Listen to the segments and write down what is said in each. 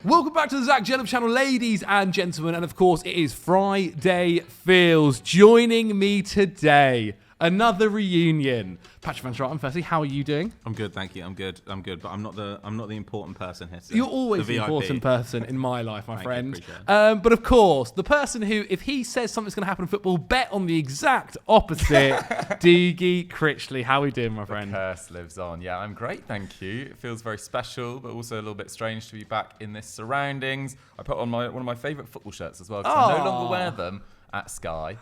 Welcome back to the Djellab channel, ladies and gentlemen. And of course, it is Friday Feels. Joining me today, another reunion. Patrick Van Straten, firstly, how are you doing? I'm good, thank you. I'm good, but I'm not the important person here today. You're always the VIP. important person in my life, my friend. Appreciate it. But of course, the person who, if he says something's going to happen in football, bet on the exact opposite. Doogie Critchley, how are we doing, my friend? The curse lives on. Yeah, I'm great, thank you. It feels very special, but also a little bit strange to be back in this surroundings. I put on one of my favourite football shirts as well, because I no longer wear them at Sky.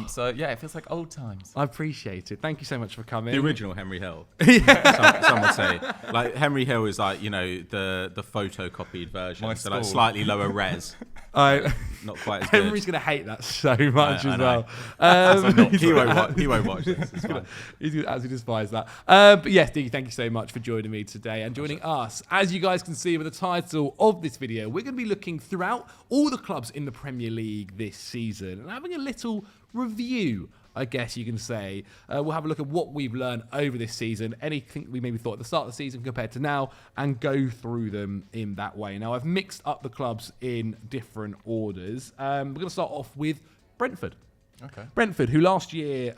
So yeah, it feels like old times. I appreciate it. Thank you so much for coming. The original Henry Hill. Some would say. Like Henry Hill is like, the photocopied version. My so like school. slightly lower res. Not quite as good. Henry's going to hate that so much as know. well. He won't watch this. It's fine. He's going to absolutely despise that. But yes, Doogie, thank you so much for joining me today and joining us. As you guys can see with the title of this video, we're going to be looking throughout all the clubs in the Premier League this season and having a little review, I guess you can say. We'll have a look at what we've learned over this season, anything we maybe thought at the start of the season compared to now, and go through them in that way. Now, I've mixed up the clubs in different orders. We're going to start off with Brentford. Okay. Brentford, who last year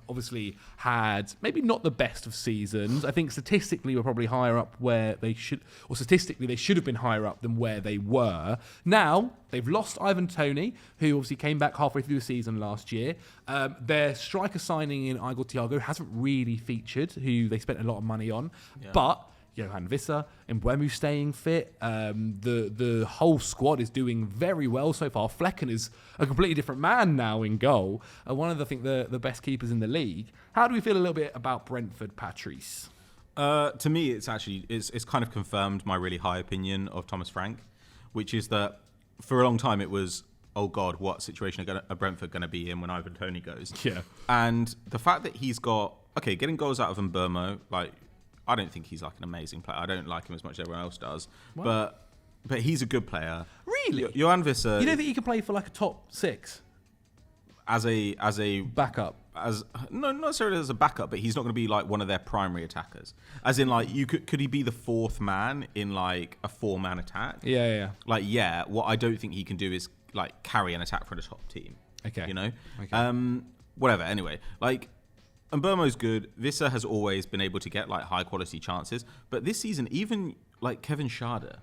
obviously had maybe not the best of seasons. I think statistically were probably higher up where they should, or statistically they should have been higher up than where they were. Now, they've lost Ivan Toney, who obviously came back halfway through the season last year. Their striker signing in Igor Thiago hasn't really featured, who they spent a lot of money on. Yeah. But Johan Visser and Mbeumo staying fit. The whole squad is doing very well so far. Flecken is a completely different man now in goal. One of the best keepers in the league. How do we feel a little bit about Brentford, Patrice? To me, it's kind of confirmed my really high opinion of Thomas Frank, which is that for a long time it was, oh God, what situation are Brentford going to be in when Ivan Toney goes? Yeah. And the fact that he's got, getting goals out of Mbeumo, I don't think he's like an amazing player. I don't like him as much as everyone else does. What? But he's a good player. Really? Johan Visser. You don't think he can play for like a top six? As a backup? No, not necessarily as a backup, but he's not going to be like one of their primary attackers. As in, like, could he be the fourth man in like a 4-man attack? Yeah. What I don't think he can do is like carry an attack for the top team. Okay. Okay. Whatever. Anyway, and Mbeumo's good. Visser has always been able to get like high quality chances, but this season, even like Kevin Schade,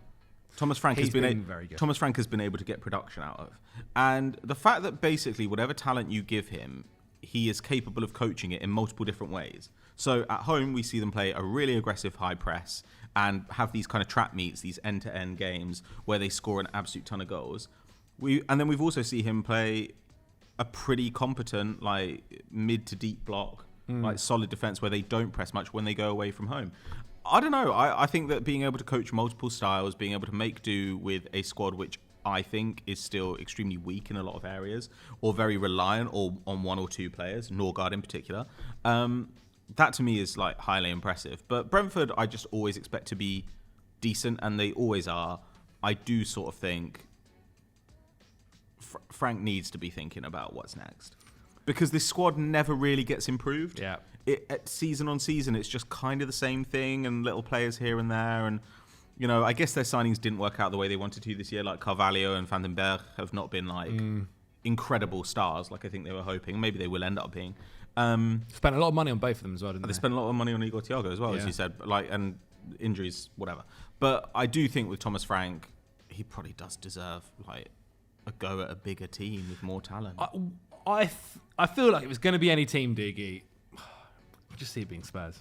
Thomas Frank has been very good. Thomas Frank has been able to get production out of, and the fact that basically whatever talent you give him, he is capable of coaching it in multiple different ways. So at home, we see them play a really aggressive high press and have these kind of trap meets, these end-to-end games where they score an absolute ton of goals. And then we've also seen him play a pretty competent like mid to deep block. Like solid defense where they don't press much when they go away from home. I don't know. I think that being able to coach multiple styles, being able to make do with a squad which I think is still extremely weak in a lot of areas, or very reliant on one or two players, Norgard in particular, that to me is like highly impressive. But Brentford, I just always expect to be decent, and they always are. I do sort of think Frank needs to be thinking about what's next. Because this squad never really gets improved. Yeah. Season on season, it's just kind of the same thing and little players here and there. And, I guess their signings didn't work out the way they wanted to this year. Like Carvalho and Van den Berg have not been like incredible stars like I think they were hoping. Maybe they will end up being. Spent a lot of money on both of them as well, didn't they? They spent a lot of money on Igor Thiago as well, as you said. And injuries, whatever. But I do think with Thomas Frank, he probably does deserve like a go at a bigger team with more talent. I feel like if it's going to be any team, Diggy, I just see it being Spurs.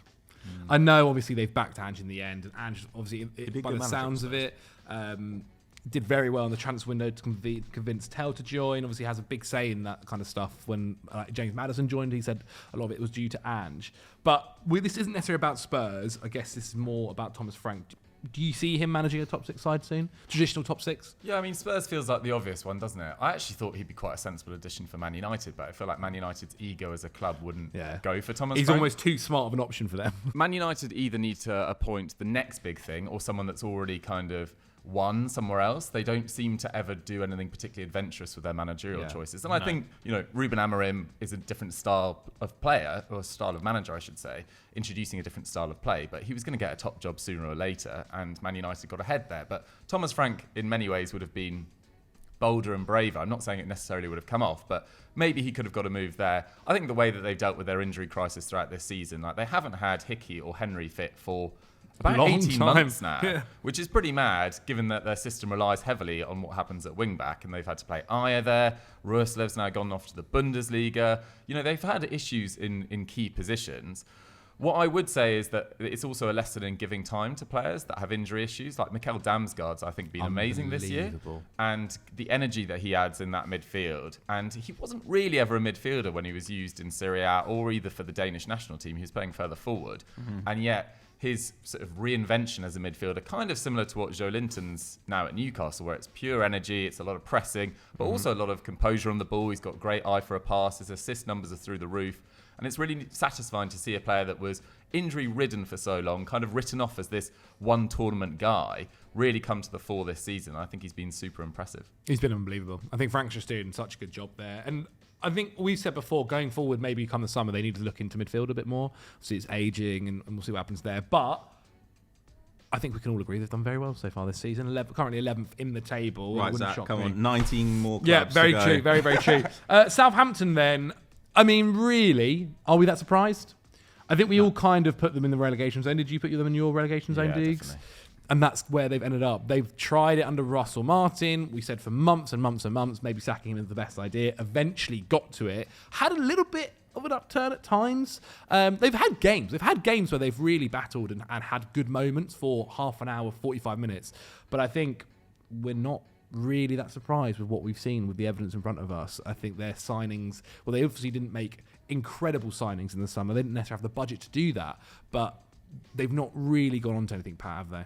I know, obviously, they've backed Ange in the end, and Ange, obviously, by the sounds of it, did very well in the transfer window to convince Tell to join. Obviously, has a big say in that kind of stuff. When James Maddison joined, he said a lot of it was due to Ange. But this isn't necessarily about Spurs. I guess this is more about Thomas Frank. Do you see him managing a top six side soon? Traditional top six? Yeah, I mean, Spurs feels like the obvious one, doesn't it? I actually thought he'd be quite a sensible addition for Man United, but I feel like Man United's ego as a club wouldn't go for Thomas He's Frank. almost too smart of an option for them. Man United either need to appoint the next big thing or someone that's already kind of won somewhere else. They don't seem to ever do anything particularly adventurous with their managerial choices. And I think, Ruben Amorim is a different style of player, or style of manager, I should say, introducing a different style of play. But he was going to get a top job sooner or later, and Man United got ahead there. But Thomas Frank, in many ways, would have been bolder and braver. I'm not saying it necessarily would have come off, but maybe he could have got a move there. I think the way that they've dealt with their injury crisis throughout this season, like they haven't had Hickey or Henry fit for about 18 months now, which is pretty mad given that their system relies heavily on what happens at wing-back, and they've had to play Ayer there. Roeslev's now gone off to the Bundesliga. They've had issues in key positions. What I would say is that it's also a lesson in giving time to players that have injury issues. Like Mikkel Damsgaard's, I think, been amazing this year. And the energy that he adds in that midfield. And he wasn't really ever a midfielder when he was used in Serie A or either for the Danish national team. He was playing further forward. And yet his sort of reinvention as a midfielder, kind of similar to what Joe Linton's now at Newcastle, where it's pure energy, it's a lot of pressing, but also a lot of composure on the ball. He's got a great eye for a pass. His assist numbers are through the roof. And it's really satisfying to see a player that was injury-ridden for so long, kind of written off as this one tournament guy, really come to the fore this season. I think he's been super impressive. He's been unbelievable. I think Frank's just doing such a good job there. And I think we've said before, going forward, maybe come the summer, they need to look into midfield a bit more. See, it's aging, and we'll see what happens there. But I think we can all agree they've done very well so far this season. Currently 11th in the table. Right, Zach, come on. 19 more clubs. Yeah, very true. Very, very true. Southampton then. I mean, really, are we that surprised? I think we all kind of put them in the relegation zone. Did you put them in your relegation zone, Diggs? Definitely. And that's where they've ended up. They've tried it under Russell Martin. We said for months and months and months, maybe sacking him is the best idea. Eventually got to it. Had a little bit of an upturn at times. They've had games. They've had games where they've really battled and had good moments for half an hour, 45 minutes. But I think we're not really that surprised with what we've seen with the evidence in front of us. I think their signings, well, they obviously didn't make incredible signings in the summer. They didn't necessarily have the budget to do that, but they've not really gone on to anything, Pat, have they?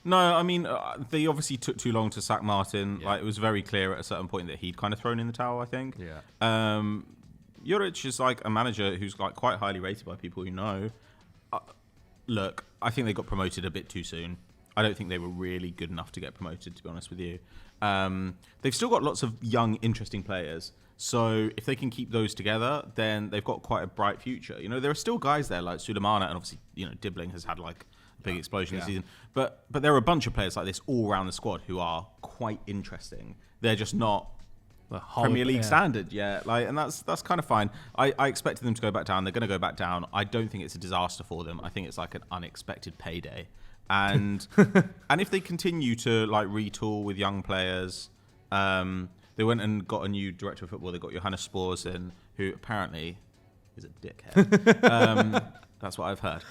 No, I mean, they obviously took too long to sack Martin. Like, it was very clear at a certain point that he'd kind of thrown in the towel, I think. Juric is like a manager who's like quite highly rated by people who know. Look, I think they got promoted a bit too soon. I don't think they were really good enough to get promoted, to be honest with you. They've still got lots of young, interesting players. So if they can keep those together, then they've got quite a bright future. There are still guys there like Sulemana, and obviously, Dibbling has had like a big explosion this season. But there are a bunch of players like this all around the squad who are quite interesting. They're just not Premier League standard yet. And that's kind of fine. I expected them to go back down. They're going to go back down. I don't think it's a disaster for them. I think it's like an unexpected payday. And and if they continue to like retool with young players, they went and got a new director of football. They got Johannes Spors in, who apparently is a dickhead. That's what I've heard.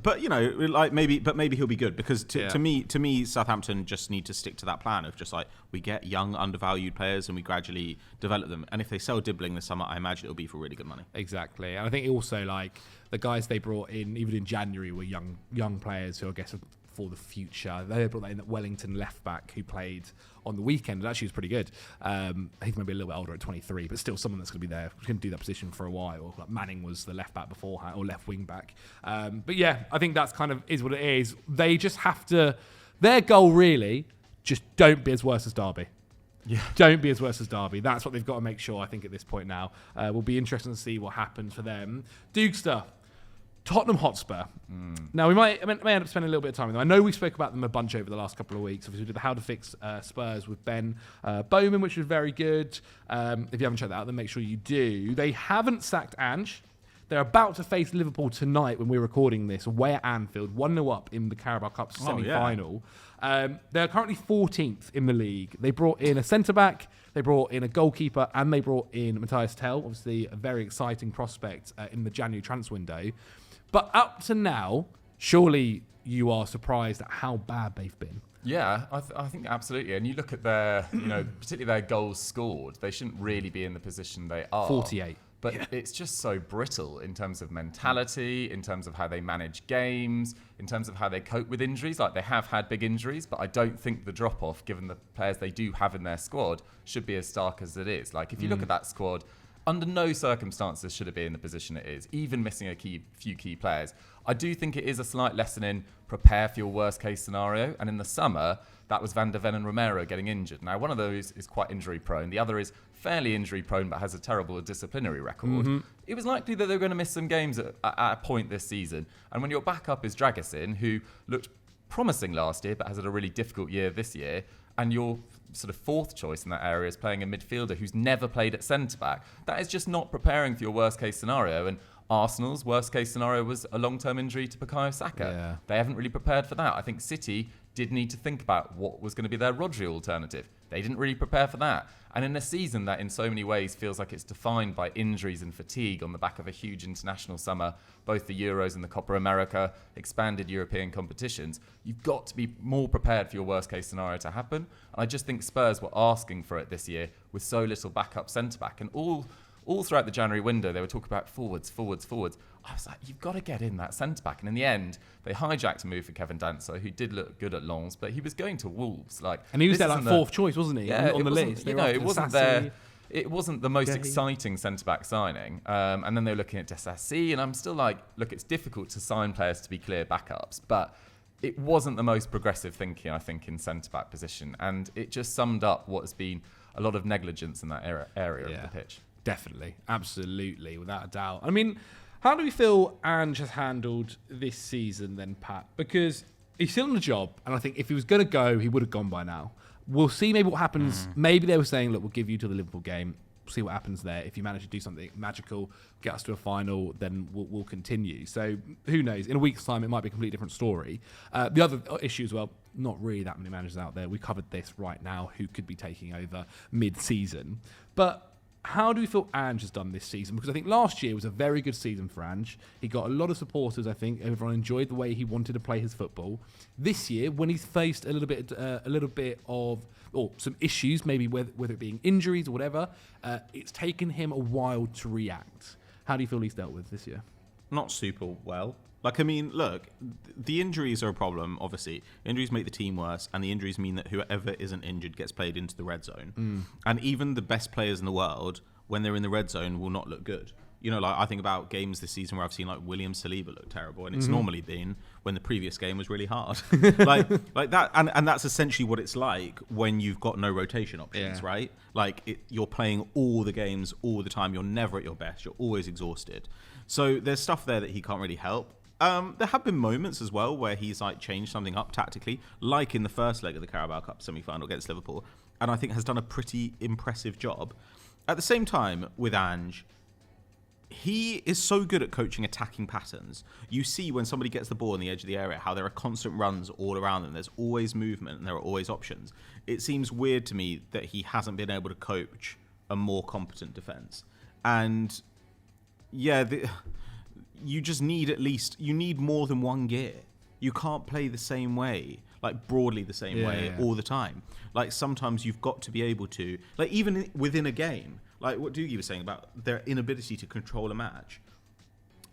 But maybe he'll be good because to me, Southampton just need to stick to that plan of just like we get young, undervalued players and we gradually develop them. And if they sell Dibbling this summer, I imagine it'll be for really good money. Exactly, and I think also like the guys they brought in, even in January, were young players who I guess are for the future. They brought that in at Wellington left back who played on the weekend. It actually was pretty good. He's maybe a little bit older at 23, but still someone that's going to be there, going to do that position for a while. Like Manning was the left back beforehand, or left wing back. But yeah, I think that's kind of is what it is. They just have to. Their goal really, just don't be as worse as Derby. Yeah. Don't be as worse as Derby. That's what they've got to make sure, I think, at this point now. Will be interesting to see what happens for them. Dukester. Tottenham Hotspur. Now, we may end up spending a little bit of time with them. I know we spoke about them a bunch over the last couple of weeks. Obviously, we did the How to Fix Spurs with Ben Bowman, which was very good. If you haven't checked that out, then make sure you do. They haven't sacked Ange. They're about to face Liverpool tonight when we're recording this, away at Anfield, 1-0 up in the Carabao Cup semi-final. They're currently 14th in the league. They brought in a centre-back, they brought in a goalkeeper, and they brought in Matthias Tell, obviously a very exciting prospect in the January transfer window. But up to now, surely you are surprised at how bad they've been. Yeah, I think absolutely. And you look at their, particularly their goals scored, they shouldn't really be in the position they are. 48. But it's just so brittle in terms of mentality, in terms of how they manage games, in terms of how they cope with injuries. Like, they have had big injuries, but I don't think the drop-off, given the players they do have in their squad, should be as stark as it is. Like, if you look at that squad, under no circumstances should it be in the position it is, even missing a few key players. I do think it is a slight lesson in prepare for your worst case scenario. And in the summer, that was Van der Ven and Romero getting injured. Now, one of those is quite injury prone. The other is fairly injury prone, but has a terrible disciplinary record. It was likely that they were going to miss some games at a point this season. And when your backup is Dragusin, who looked promising last year, but has had a really difficult year this year, and your sort of fourth choice in that area is playing a midfielder who's never played at centre-back, that is just not preparing for your worst-case scenario. And Arsenal's worst-case scenario was a long-term injury to Bukayo Saka. Yeah. They haven't really prepared for that. I think City did need to think about what was going to be their Rodri alternative. They didn't really prepare for that. And in a season that in so many ways feels like it's defined by injuries and fatigue on the back of a huge international summer, both the Euros and the Copa America, expanded European competitions, you've got to be more prepared for your worst case scenario to happen. And I just think Spurs were asking for it this year with so little backup centre-back. And all throughout the January window, they were talking about forwards. I was like, you've got to get in that centre-back. And in the end, they hijacked a move for Kevin Danso, who did look good at Lens, but he was going to Wolves. And he was their fourth choice, wasn't he? Yeah, on the list. It wasn't there. It wasn't the most exciting centre-back signing. And then they were looking at Dessassi, and I'm still like, look, it's difficult to sign players to be clear backups, but it wasn't the most progressive thinking, I think, in centre-back position. And it just summed up what has been a lot of negligence in that area of the pitch. Definitely. Absolutely. Without a doubt. I mean, how do we feel Ange has handled this season then, Pat? Because he's still on the job, and I think if he was going to go, he would have gone by now. We'll see maybe what happens. Maybe they were saying, look, we'll give you to the Liverpool game. See what happens there. If you manage to do something magical, get us to a final, then we'll continue. So who knows? In a week's time, it might be a completely different story. The other issue as well, not really that many managers out there. We covered this right now, who could be taking over mid-season. But how do we feel Ange has done this season? Because I think last year was a very good season for Ange. He got a lot of supporters, I think. Everyone enjoyed the way he wanted to play his football. This year, when he's faced a little bit of some issues, maybe whether it being injuries or whatever, it's taken him a while to react. How do you feel he's dealt with this year? Not super well. Look, the injuries are a problem, obviously. Injuries make the team worse, and the injuries mean that whoever isn't injured gets played into the red zone. And even the best players in the world, when they're in the red zone, will not look good. I think about games this season where I've seen William Saliba look terrible, and it's normally been when the previous game was really hard. like that, and that's essentially what it's like when you've got no rotation options, right? You're playing all the games all the time. You're never at your best. You're always exhausted. So there's stuff there that he can't really help. There have been moments as well where he's changed something up tactically, like in the first leg of the Carabao Cup semi-final against Liverpool, and I think has done a pretty impressive job. At the same time, with Ange, he is so good at coaching attacking patterns. You see when somebody gets the ball on the edge of the area, how there are constant runs all around them. There's always movement and there are always options. It seems weird to me that he hasn't been able to coach a more competent defence. And you just need you need more than one gear. You can't play the same way, broadly the same way all the time. Sometimes you've got to be able to, even within a game, what Doogie was saying about their inability to control a match.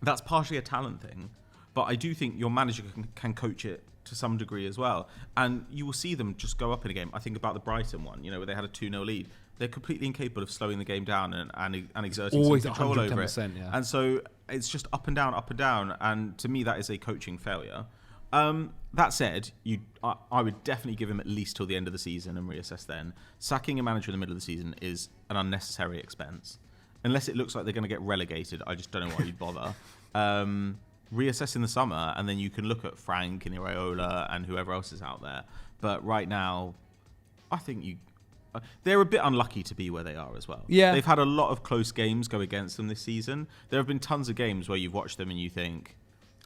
That's partially a talent thing, but I do think your manager can coach it to some degree as well. And you will see them just go up in a game. I think about the Brighton one, where they had a 2-0 lead. They're completely incapable of slowing the game down and exerting some control over it. Yeah. And so it's just up and down. And to me, that is a coaching failure. That said, I would definitely give him at least till the end of the season and reassess then. Sacking a manager in the middle of the season is an unnecessary expense. Unless it looks like they're going to get relegated, I just don't know why you'd bother. Reassess in the summer, and then you can look at Frank and Iraola and whoever else is out there. But right now, I think they're a bit unlucky to be where they are as well. Yeah. They've had a lot of close games go against them this season. There have been tons of games where you've watched them and you think,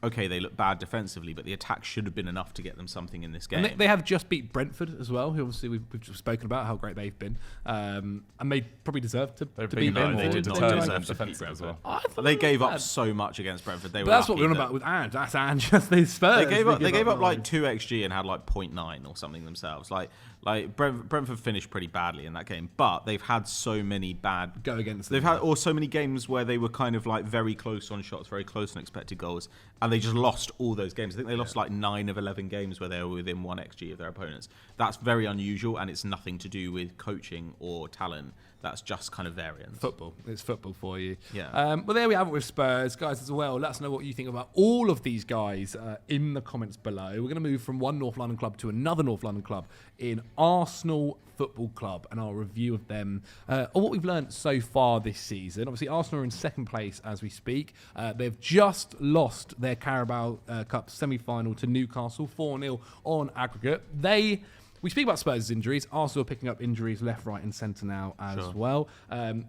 okay, they look bad defensively, but the attack should have been enough to get them something in this game. And they have just beat Brentford as well, who obviously we've just spoken about how great they've been. And they probably deserve to beat Brentford. They did not deserve defensive as well. They gave up so much against Brentford. But that's what we're on about with Ange. That's Ange. That's the Spurs. They gave up 2 XG and had 0.9 or something themselves. Brentford finished pretty badly in that game, but they've had so many bad go against them. They've had so many games where they were kind of very close on shots, very close on expected goals, and and they just lost all those games. I think they lost like 9 of 11 games where they were within 1 XG of their opponents. That's very unusual, and it's nothing to do with coaching or talent. That's just kind of variance. Football. It's football for you. Yeah. But there we have it with Spurs. Guys, as well, let us know what you think about all of these guys in the comments below. We're going to move from one North London club to another North London club in Arsenal Football Club, and our review of them, or what we've learned so far this season. Obviously, Arsenal are in second place as we speak. They've just lost their Carabao Cup semi-final to Newcastle, 4-0 on aggregate. We speak about Spurs' injuries. Arsenal are picking up injuries left, right and centre now as well.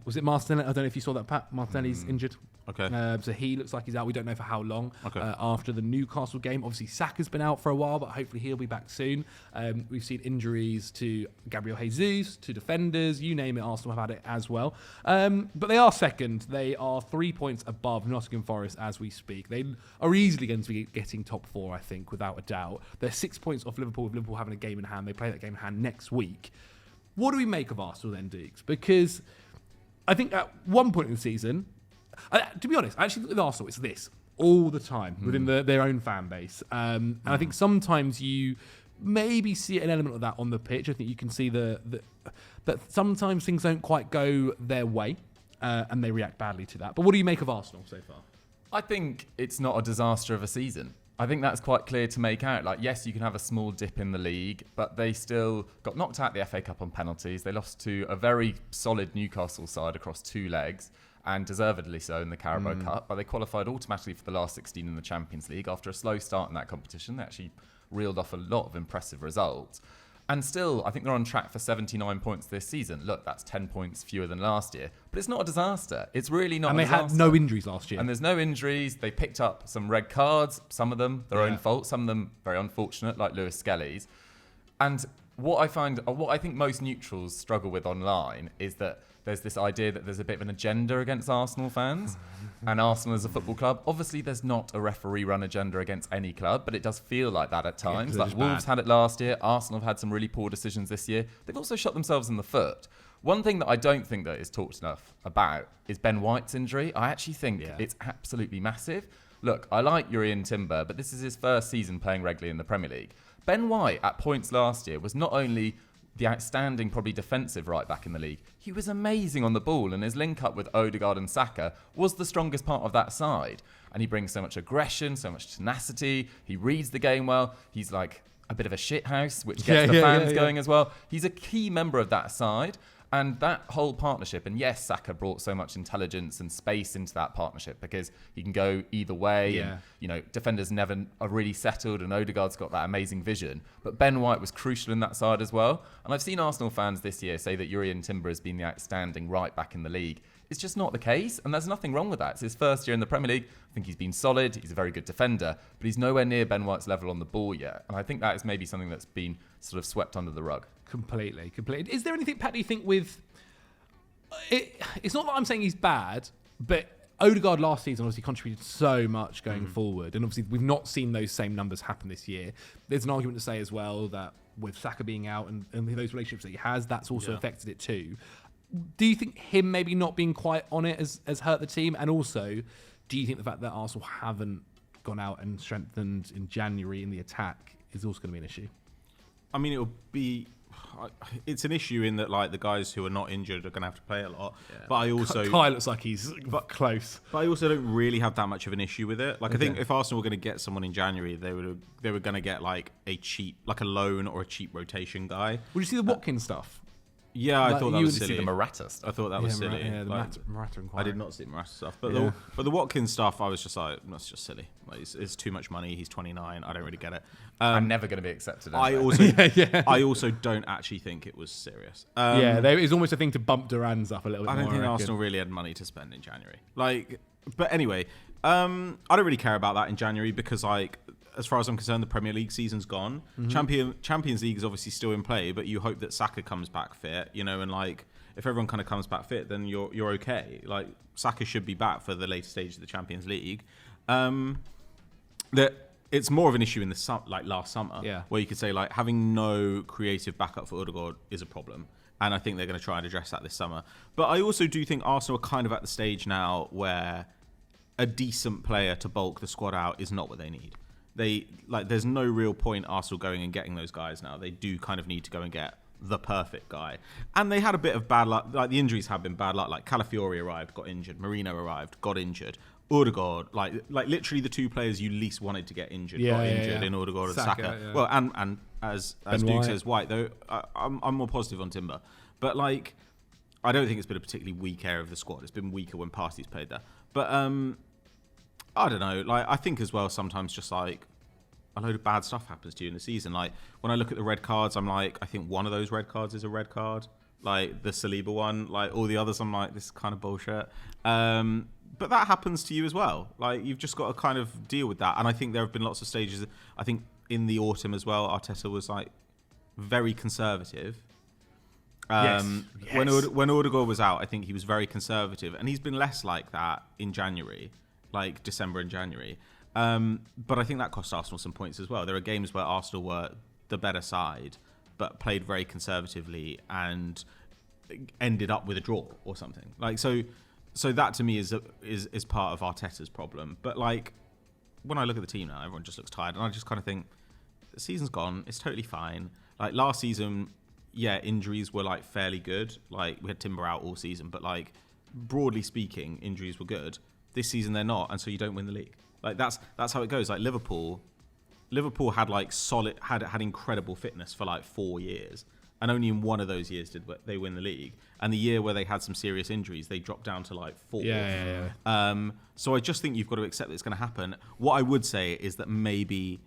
Was it Martinelli? I don't know if you saw that, Pat. Martinelli's injured. Okay. So he looks like he's out. We don't know for how long Okay. after the Newcastle game. Obviously, Saka's been out for a while, but hopefully he'll be back soon. We've seen injuries to Gabriel Jesus, to defenders, you name it, Arsenal have had it as well. But they are second. They are 3 points above Nottingham Forest as we speak. They are easily going to be getting top 4, I think, without a doubt. They're 6 points off Liverpool, with Liverpool having a game in hand. They play that game in hand next week. What do we make of Arsenal then, Dukes? Because I think at one point in the season, to be honest, I actually think with Arsenal, it's this all the time within their own fan base. And I think sometimes you maybe see an element of that on the pitch. I think you can see that sometimes things don't quite go their way and they react badly to that. But what do you make of Arsenal so far? I think it's not a disaster of a season. I think that's quite clear to make out. Like, yes, you can have a small dip in the league, but they still got knocked out the FA Cup on penalties. They lost to a very solid Newcastle side across 2 legs, and deservedly so in the Carabao Cup, but they qualified automatically for the last 16 in the Champions League. After a slow start in that competition, they actually reeled off a lot of impressive results. And still, I think they're on track for 79 points this season. Look, that's 10 points fewer than last year. But it's not a disaster. It's really not a disaster. And they had no injuries last year. And there's no injuries. They picked up some red cards, some of them their own fault, some of them very unfortunate, like Lewis Skelly's. And what I think most neutrals struggle with online is that there's this idea that there's a bit of an agenda against Arsenal fans and Arsenal as a football club. Obviously, there's not a referee-run agenda against any club, but it does feel like that at times. Like Wolves had it last year. Arsenal have had some really poor decisions this year. They've also shot themselves in the foot. One thing that I don't think that is talked enough about is Ben White's injury. I actually think it's absolutely massive. Look, I like Jurrien Timber, but this is his first season playing regularly in the Premier League. Ben White, at points last year, was not only the outstanding, probably defensive right back in the league, he was amazing on the ball, and his link up with Odegaard and Saka was the strongest part of that side. And he brings so much aggression, so much tenacity. He reads the game well. He's like a bit of a shithouse, which gets the fans going as well. He's a key member of that side. And that whole partnership, and yes, Saka brought so much intelligence and space into that partnership because he can go either way. And, you know, defenders never are really settled, and Odegaard's got that amazing vision. But Ben White was crucial in that side as well. And I've seen Arsenal fans this year say that Jurrien Timber has been the outstanding right back in the league. It's just not the case, and there's nothing wrong with that. It's his first year in the Premier League. I think he's been solid. He's a very good defender, but he's nowhere near Ben White's level on the ball yet. And I think that is maybe something that's been sort of swept under the rug. Completely. Is there anything, Pat, do you think with... It's not that I'm saying he's bad, but Odegaard last season obviously contributed so much going forward, and obviously we've not seen those same numbers happen this year. There's an argument to say as well that with Saka being out and those relationships that he has, that's also affected it too. Do you think him maybe not being quite on it has hurt the team? And also, do you think the fact that Arsenal haven't gone out and strengthened in January in the attack is also going to be an issue? I mean, it's an issue in that, like, the guys who are not injured are going to have to play a lot. Yeah. But I also... Kai looks like he's close. But I also don't really have that much of an issue with it. Like, I think if Arsenal were going to get someone in January, they were going to get, like, a loan or a cheap rotation guy. Would you see the Watkins stuff? Yeah, I thought that was silly. See the Morata stuff. I thought that was silly. Yeah, the Morata inquiry. I did not see the Morata stuff, but the Watkins stuff, I was just like, that's just silly. Like, it's too much money. He's 29. I don't really get it. I'm never going to be accepted. I also don't actually think it was serious. It's almost a thing to bump Duran's up a little bit. I don't think Arsenal really had money to spend in January. But anyway, I don't really care about that in January because, like, as far as I'm concerned, the Premier League season's gone. Champions League is obviously still in play, but you hope that Saka comes back fit, you know, and like if everyone kind of comes back fit, then you're okay. Like Saka should be back for the later stage of the Champions League. That it's more of an issue in the last summer, where you could say like having no creative backup for Odegaard is a problem, and I think they're going to try and address that this summer. But I also do think Arsenal are kind of at the stage now where a decent player to bulk the squad out is not what they need. There's no real point Arsenal going and getting those guys now. They do kind of need to go and get the perfect guy. And they had a bit of bad luck. Like, the injuries have been bad luck. Like, Calafiori arrived, got injured. Marino arrived, got injured. Odegaard, like literally the two players you least wanted to get injured, got injured in Odegaard and Saka. Yeah. Well, and as Duke White says, White, though, I'm more positive on Timber. But, like, I don't think it's been a particularly weak area of the squad. It's been weaker when Partey's played there. But, I don't know. Like, I think as well, sometimes just like a load of bad stuff happens to you in the season. Like, when I look at the red cards, I'm like, I think one of those red cards is a red card. Like the Saliba one. Like, all the others, I'm like, this is kind of bullshit. But that happens to you as well. Like, you've just got to kind of deal with that. And I think there have been lots of stages. I think in the autumn as well, Arteta was like very conservative. Yes. When Odegaard was out, I think he was very conservative, and he's been less like that in January, like December and January. But I think that cost Arsenal some points as well. There are games where Arsenal were the better side, but played very conservatively and ended up with a draw or something. Like, so that to me is part of Arteta's problem. But like, when I look at the team now, everyone just looks tired, and I just kind of think the season's gone. It's totally fine. Like last season, yeah, injuries were like fairly good. Like, we had Timber out all season, but like broadly speaking, injuries were good. This season they're not, and so you don't win the league. Like, that's how it goes. Like Liverpool had like had incredible fitness for like 4 years, and only in one of those years did they win the league. And the year where they had some serious injuries, they dropped down to like 4. So I just think you've got to accept that it's going to happen. What I would say is that maybe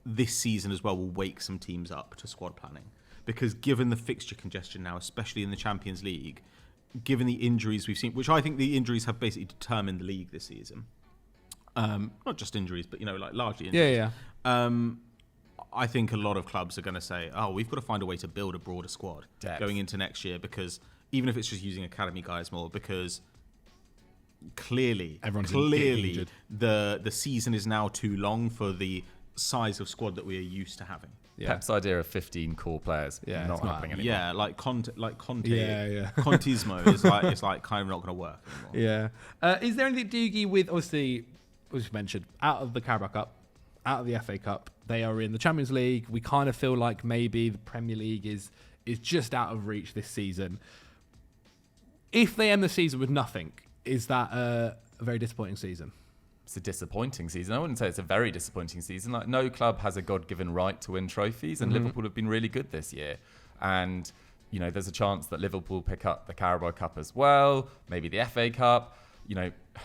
this season as well will wake some teams up to squad planning. Because given the fixture congestion now, especially in the Champions League, given the injuries we've seen, which I think the injuries have basically determined the league this season. Not just injuries, but, like largely injuries. I think a lot of clubs are going to say, oh, we've got to find a way to build a broader squad going into next year, because even if it's just using academy guys more, because clearly the season is now too long for the size of squad that we are used to having. Pep's idea of 15 core players not happening anymore. Yeah, like Conte. Contismo is like kind of not going to work anymore. Is there anything, Doogie, with obviously, as you mentioned, out of the Carabao Cup, out of the FA Cup, they are in the Champions League. We kind of feel like maybe the Premier League is just out of reach this season. If they end the season with nothing, is that a very disappointing season? It's a disappointing season. I wouldn't say it's a very disappointing season. Like, no club has a God-given right to win trophies, and Liverpool have been really good this year. And, there's a chance that Liverpool pick up the Carabao Cup as well, maybe the FA Cup.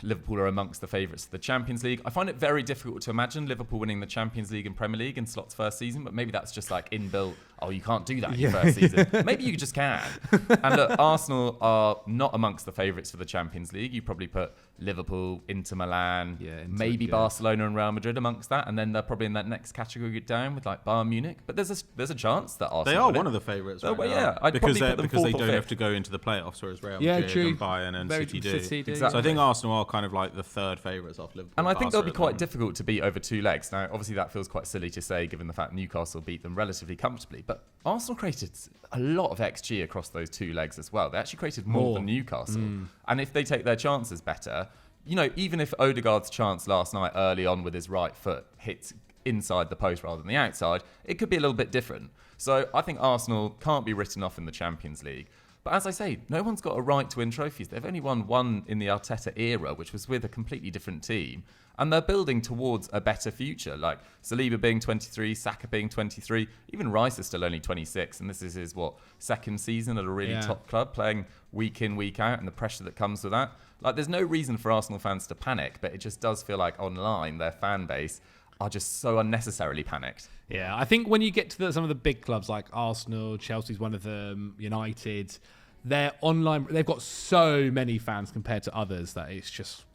Liverpool are amongst the favourites for the Champions League. I find it very difficult to imagine Liverpool winning the Champions League and Premier League in Slot's first season, but maybe that's just like inbuilt, oh, you can't do that in your first season. Maybe you just can. And look, Arsenal are not amongst the favourites for the Champions League. You probably put Liverpool, Inter Milan, maybe Barcelona and Real Madrid amongst that, and then they're probably in that next category down with like Bayern Munich. But there's a chance that Arsenal they are one of the favourites right now. I'd because probably put them because they fourth or don't have fifth. to go into the playoffs, whereas Real Madrid and Bayern and City do. Exactly. So I think Arsenal are kind of like the third favourites off Liverpool. And I think they'll be quite difficult to beat over 2 legs. Now, obviously, that feels quite silly to say, given the fact Newcastle beat them relatively comfortably. But Arsenal created a lot of XG across those 2 legs as well. They actually created more than Newcastle. And if they take their chances better, even if Odegaard's chance last night early on with his right foot hits inside the post rather than the outside, it could be a little bit different. So I think Arsenal can't be written off in the Champions League. But as I say, no one's got a right to win trophies. They've only won one in the Arteta era, which was with a completely different team. And they're building towards a better future, like Saliba being 23, Saka being 23. Even Rice is still only 26, and this is his, second season at a really top club, playing week in, week out, and the pressure that comes with that. Like, there's no reason for Arsenal fans to panic, but it just does feel like online, their fan base are just so unnecessarily panicked. Yeah, I think when you get to some of the big clubs like Arsenal, Chelsea's one of them, United, they're online. They've got so many fans compared to others that it's just,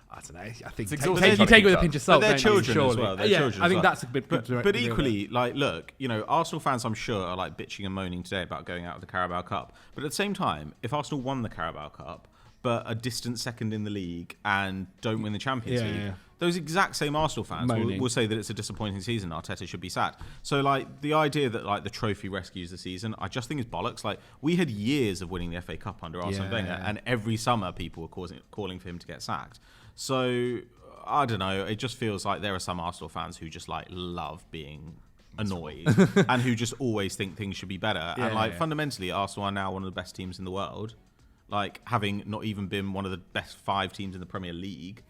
I don't know. I think you take it with a pinch of salt. But they're children as well. I think that's a bit. But equally, like, look, Arsenal fans, I'm sure, are like bitching and moaning today about going out of the Carabao Cup. But at the same time, if Arsenal won the Carabao Cup, but a distant second in the league and don't win the Champions League. Yeah. Those exact same Arsenal fans will say that it's a disappointing season. Arteta should be sacked. So, like, the idea that, like, the trophy rescues the season, I just think is bollocks. Like, we had years of winning the FA Cup under Arsene Wenger, and every summer people were calling for him to get sacked. So, I don't know. It just feels like there are some Arsenal fans who just, like, love being annoyed and who just always think things should be better. Fundamentally, Arsenal are now one of the best teams in the world. Like, having not even been one of the best 5 teams in the Premier League,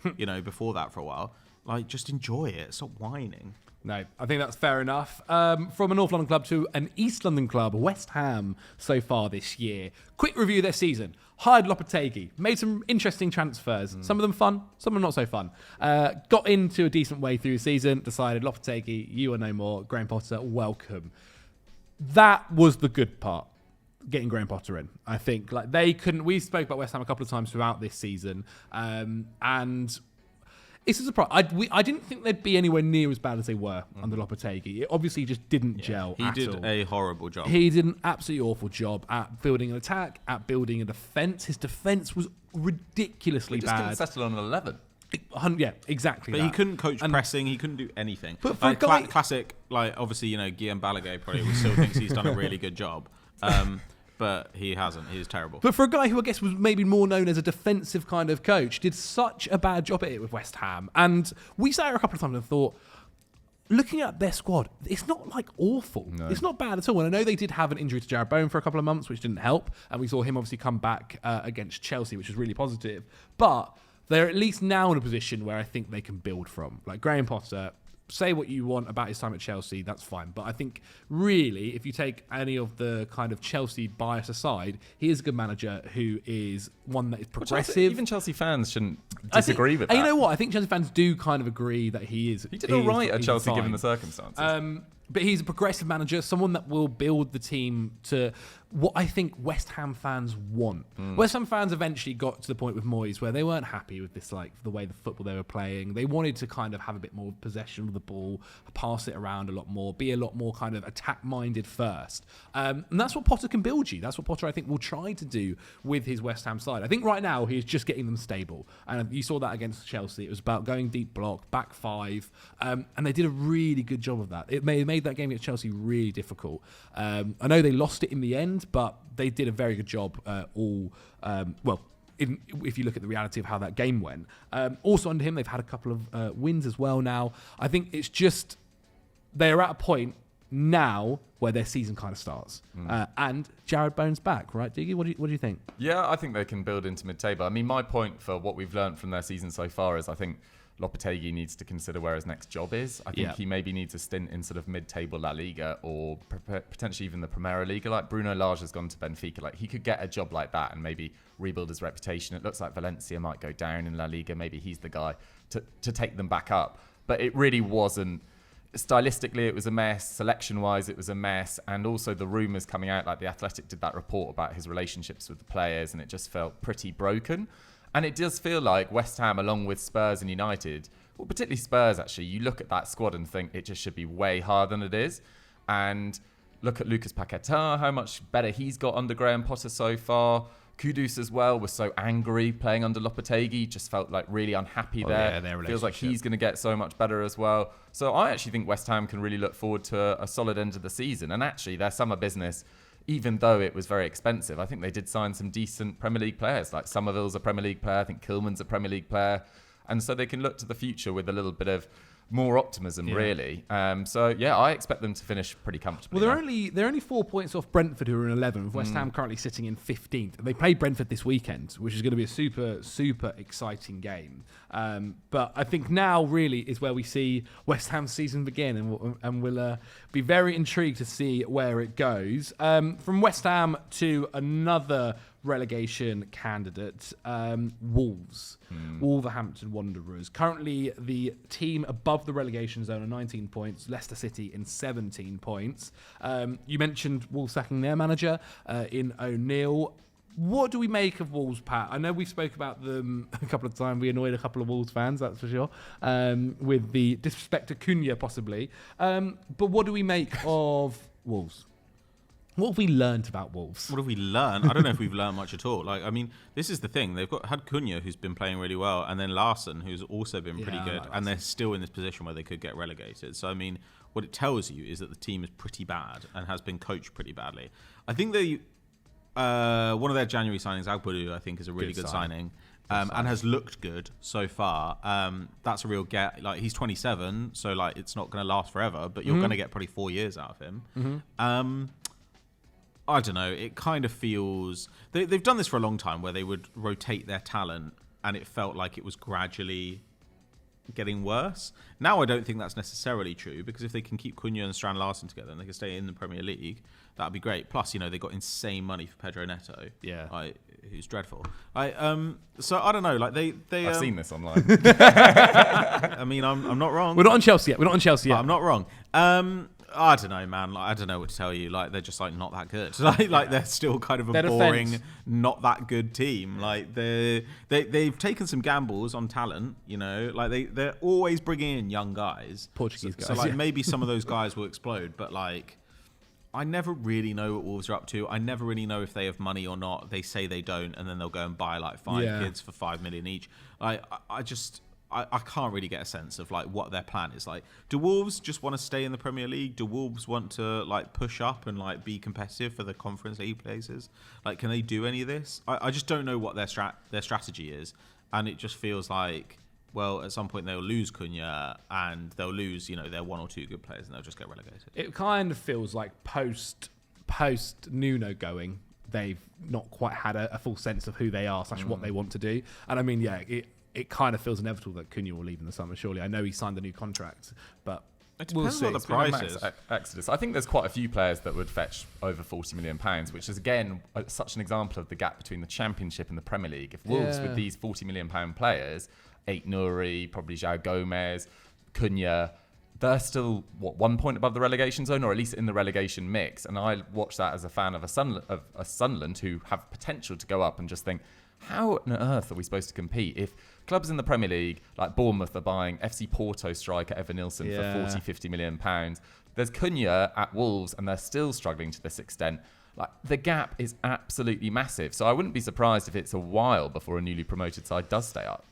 before that for a while. Like, just enjoy it. Stop whining. No, I think that's fair enough. From a North London club to an East London club, West Ham so far this year. Quick review of their season. Hired Lopetegui, made some interesting transfers. Some of them fun, some of them not so fun. Got into a decent way through the season, decided Lopetegui, you are no more. Graham Potter, welcome. That was the good part. Getting Graham Potter in, I think. Like, they couldn't. We spoke about West Ham a couple of times throughout this season, and it's a surprise. I didn't think they'd be anywhere near as bad as they were under Lopetegui. It obviously just didn't gel. He did a horrible job. He did an absolutely awful job at building an attack, at building a defence. His defence was ridiculously just bad. Couldn't settle on an 11. Yeah, exactly. But he couldn't coach pressing. He couldn't do anything. But for like, a guy, classic, like, obviously, Guillaume Balaguer probably still thinks he's done a really good job. But he hasn't. He's terrible. But for a guy who I guess was maybe more known as a defensive kind of coach, did such a bad job at it with West Ham. And we sat here a couple of times and thought, looking at their squad, it's not like awful. No. It's not bad at all. And I know they did have an injury to Jarrod Bowen for a couple of months, which didn't help. And we saw him obviously come back against Chelsea, which was really positive. But they're at least now in a position where I think they can build from. Like Graham Potter, say what you want about his time at Chelsea, that's fine. But I think really, if you take any of the kind of Chelsea bias aside, he is a good manager who is one that is progressive. Even Chelsea fans shouldn't disagree with that. And you know what? I think Chelsea fans do kind of agree that he is. He did all right at Chelsea given the circumstances. But he's a progressive manager, someone that will build the team to what I think West Ham fans want. West Ham fans eventually got to the point with Moyes where they weren't happy with this, like the way the football they were playing. They wanted to kind of have a bit more possession of the ball, pass it around a lot more, be a lot more kind of attack-minded first. And that's what Potter can build you. That's what Potter, I think, will try to do with his West Ham side. I think right now he's just getting them stable. And you saw that against Chelsea. It was about going deep block, back 5. And they did a really good job of that. It made that game against Chelsea really difficult. I know they lost it in the end, but they did a very good job if you look at the reality of how that game went. Also under him, they've had a couple of wins as well now. I think it's just they're at a point now where their season kind of starts. And Jarrod Bowen's back, right, Diggy? What do you think? Yeah, I think they can build into mid-table. I mean, my point for what we've learned from their season so far is I think Lopetegui needs to consider where his next job is. I think he maybe needs a stint in sort of mid-table La Liga or potentially even the Primera Liga. Like Bruno Lage has gone to Benfica. Like he could get a job like that and maybe rebuild his reputation. It looks like Valencia might go down in La Liga. Maybe he's the guy to take them back up. But it really wasn't. Stylistically, it was a mess. Selection-wise, it was a mess. And also the rumours coming out, like The Athletic did that report about his relationships with the players, and it just felt pretty broken. And it does feel like West Ham, along with Spurs and United, well, particularly Spurs, actually, you look at that squad and think it just should be way harder than it is. And look at Lucas Paquetá, how much better he's got under Graham Potter so far. Kudus as well was so angry playing under Lopetegui, just felt like really unhappy there. Yeah, feels like he's going to get so much better as well. So I actually think West Ham can really look forward to a solid end of the season. And actually, their summer business, even though it was very expensive, I think they did sign some decent Premier League players. Like Somerville's a Premier League player. I think Kilman's a Premier League player. And so they can look to the future with a little bit of more optimism, really. I expect them to finish pretty comfortably. Well, they're only 4 points off Brentford, who are in 11th. West Ham currently sitting in 15th. They play Brentford this weekend, which is going to be a super, super exciting game. But I think now really is where we see West Ham's season begin, and we'll be very intrigued to see where it goes. From West Ham to another relegation candidate, Wolves. Wolverhampton Wanderers. Currently the team above the relegation zone on 19 points. Leicester City in 17 points. You mentioned Wolves sacking their manager in O'Neill. What do we make of Wolves, Pat? I know we spoke about them a couple of times. We annoyed a couple of Wolves fans, that's for sure, with the disrespect to Cunha, possibly. But what do we make of Wolves? What have we learned about Wolves? What have we learned? I don't know if we've learned much at all. Like, I mean, this is the thing. They've had Cunha, who's been playing really well, and then Larson, who's also been pretty good, and they're still in this position where they could get relegated. So, I mean, what it tells you is that the team is pretty bad and has been coached pretty badly. I think one of their January signings, Agbudu, I think, is a really good signing. And has looked good so far. That's a real get. Like, he's 27, so like it's not going to last forever, but you're going to get probably 4 years out of him. I don't know. It kind of feels they've done this for a long time, where they would rotate their talent, and it felt like it was gradually getting worse. Now I don't think that's necessarily true, because if they can keep Cunha and Strand Larson together and they can stay in the Premier League, that'd be great. Plus, they got insane money for Pedro Neto. Yeah. Who's dreadful. So I don't know. Like they I've seen this online. I mean, I'm not wrong. We're not on Chelsea yet. I'm not wrong. I don't know, man. Like, I don't know what to tell you. Like, they're just like not that good. Like they're still kind of a boring, not that good team. Like they've taken some gambles on talent. Like they're always bringing in young guys, Portuguese guys. So like maybe some of those guys will explode. But like, I nenever really know what Wolves are up to. I never really know if they have money or not. They say they don't, and then they'll go and buy like 5 kids for 5 million each. I can't really get a sense of like what their plan is. Like, do Wolves just want to stay in the Premier League? Do Wolves want to like push up and like be competitive for the Conference League places? Like, can they do any of this? I just don't know what their strategy is, and it just feels like, well, at some point they'll lose Cunha and they'll lose their 1 or 2 good players, and they'll just get relegated. It kind of feels like post Nuno going, they've not quite had a full sense of who they are, what they want to do. And I mean, it kind of feels inevitable that Cunha will leave in the summer, surely. I know he signed a new contract, but it depends on the prices. Exodus. I think there's quite a few players that would fetch over £40 million, which is, again, such an example of the gap between the Championship and the Premier League. If Wolves, with these £40 million players, Ait Nouri, probably João Gomez, Cunha, they're still, 1 point above the relegation zone, or at least in the relegation mix. And I watch that as a fan of a Sunderland who have potential to go up, and just think, how on earth are we supposed to compete if clubs in the Premier League, like Bournemouth, are buying FC Porto striker Evan Nilsson for £40-50 million? There's Cunha at Wolves, and they're still struggling to this extent. Like, the gap is absolutely massive. So I wouldn't be surprised if it's a while before a newly promoted side does stay up.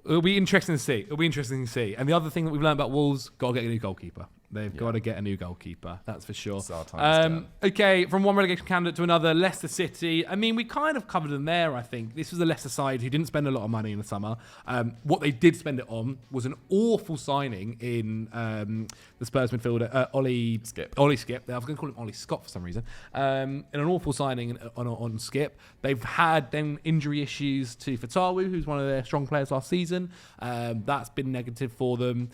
It'll be interesting to see. And the other thing that we've learned about Wolves, got to get a new goalkeeper. They've got to get a new goalkeeper, that's for sure. It's our time okay, from one relegation candidate to another, Leicester City. I mean, we kind of covered them there, I think. This was a Leicester side who didn't spend a lot of money in the summer. What they did spend it on was an awful signing in the Spurs midfielder, Ollie Skip. I was going to call him Ollie Scott for some reason. In an awful signing on Skip. They've had then injury issues to Fatawu, who's one of their strong players last season. That's been negative for them.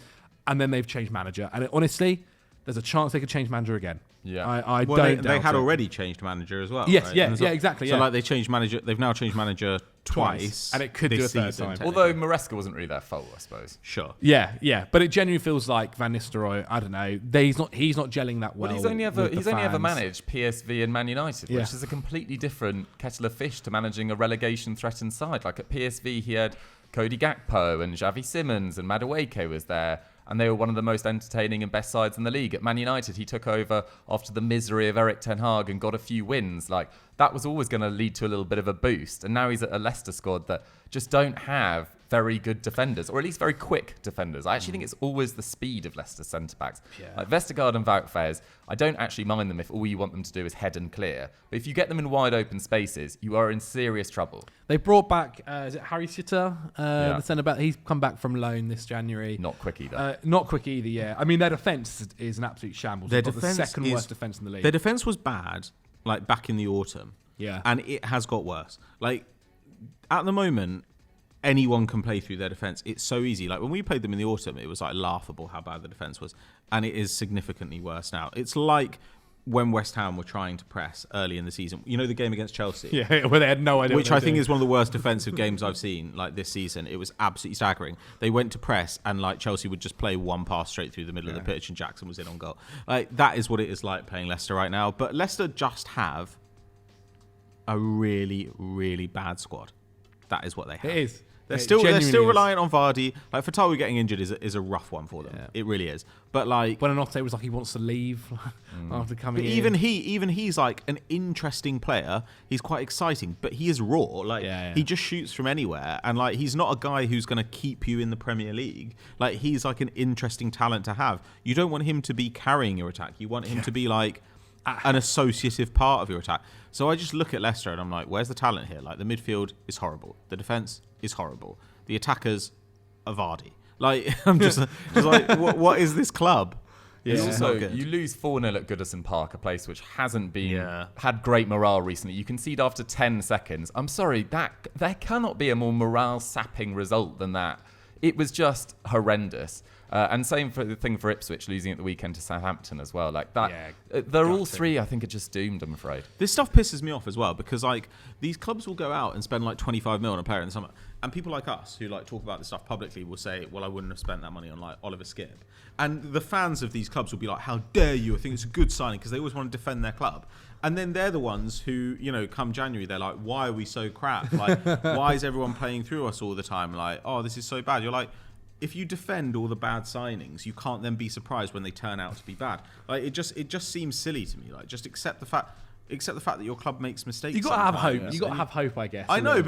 And then they've changed manager. And honestly, there's a chance they could change manager again. Yeah. They had already changed manager as well. Yes, right? Exactly. So like they changed manager. They've now changed manager twice. And it could do a third time. Although Maresca wasn't really their fault, I suppose. Sure. Yeah. But it genuinely feels like Van Nistelrooy, I don't know, he's not gelling that well. Well, he's only ever managed PSV and Man United, which is a completely different kettle of fish to managing a relegation-threatened side. Like at PSV, he had Cody Gakpo and Xavi Simons, and Madueke was there. And they were one of the most entertaining and best sides in the league. At Man United, he took over after the misery of Erik ten Hag and got a few wins. Like, that was always going to lead to a little bit of a boost. And now he's at a Leicester squad that just don't have very good defenders, or at least very quick defenders. I actually think it's always the speed of Leicester's centre-backs. Yeah. Like Vestergaard and Wout Faes, I don't actually mind them if all you want them to do is head and clear. But if you get them in wide open spaces, you are in serious trouble. They brought back, is it Harry Suter, the centre-back? He's come back from loan this January. Not quick either. Yeah. I mean, their defence is an absolute shambles. They've got the second worst defence in the league. Their defence was bad, like back in the autumn. Yeah. And it has got worse. Like, at the moment, anyone can play through their defence. It's so easy. Like when we played them in the autumn, it was like laughable how bad the defence was. And it is significantly worse now. It's like when West Ham were trying to press early in the season. You know the game against Chelsea? Yeah, where they had no idea. Which I think is one of the worst defensive games I've seen like this season. It was absolutely staggering. They went to press and like Chelsea would just play one pass straight through the middle of the pitch and Jackson was in on goal. Like that is what it is like playing Leicester right now. But Leicester just have a really, really bad squad. that is what they have. It is. They're It still genuinely is. reliant on Vardy. Like Fatawu getting injured is a rough one for them. Yeah. It really is. But like, Buonanotte was like he wants to leave after coming but in. even he's like an interesting player. He's quite exciting, but he is raw. Like he just shoots from anywhere, and like he's not a guy who's going to keep you in the Premier League. Like he's like an interesting talent to have. You don't want him to be carrying your attack. You want him to be like an associative part of your attack. So I just look at Leicester and I'm like, where's the talent here? Like the midfield is horrible. The defense is horrible. The attackers are Vardy. Like I'm just like, what is this club? Yeah. It's Also, not good. you lose 4-0 at Goodison Park, a place which hasn't been had great morale recently. You concede after 10 seconds. I'm sorry, that there cannot be a more morale-sapping result than that. It was just horrendous. And same for the thing for Ipswich, losing at the weekend to Southampton as well. Like that, they're all three, I think, are just doomed, I'm afraid. This stuff pisses me off as well because like these clubs will go out and spend like 25 mil on a player in the summer, and people like us who like talk about this stuff publicly will say, well, I wouldn't have spent that money on like Oliver Skip. And the fans of these clubs will be like, how dare you? I think it's a good signing, because they always want to defend their club. And then they're the ones who, you know, come January, they're like, why are we so crap? Like, why is everyone playing through us all the time? Like, oh, this is so bad. You're like, if you defend all the bad signings, you can't then be surprised when they turn out to be bad. Like it just seems silly to me. Like just accept the fact that your club makes mistakes. You got to have hope. sometimes. You got to have hope, I guess. I know,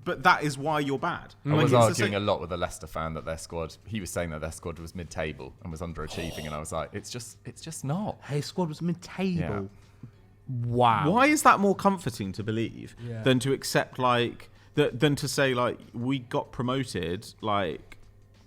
but that is why you're bad. I Like, was it's the arguing same- a lot with a Leicester fan that their squad, he was saying that their squad was mid-table and was underachieving, and I was like, it's just not. Hey, squad was mid-table. Yeah. Wow. Why is that more comforting to believe than to accept like than to say like we got promoted like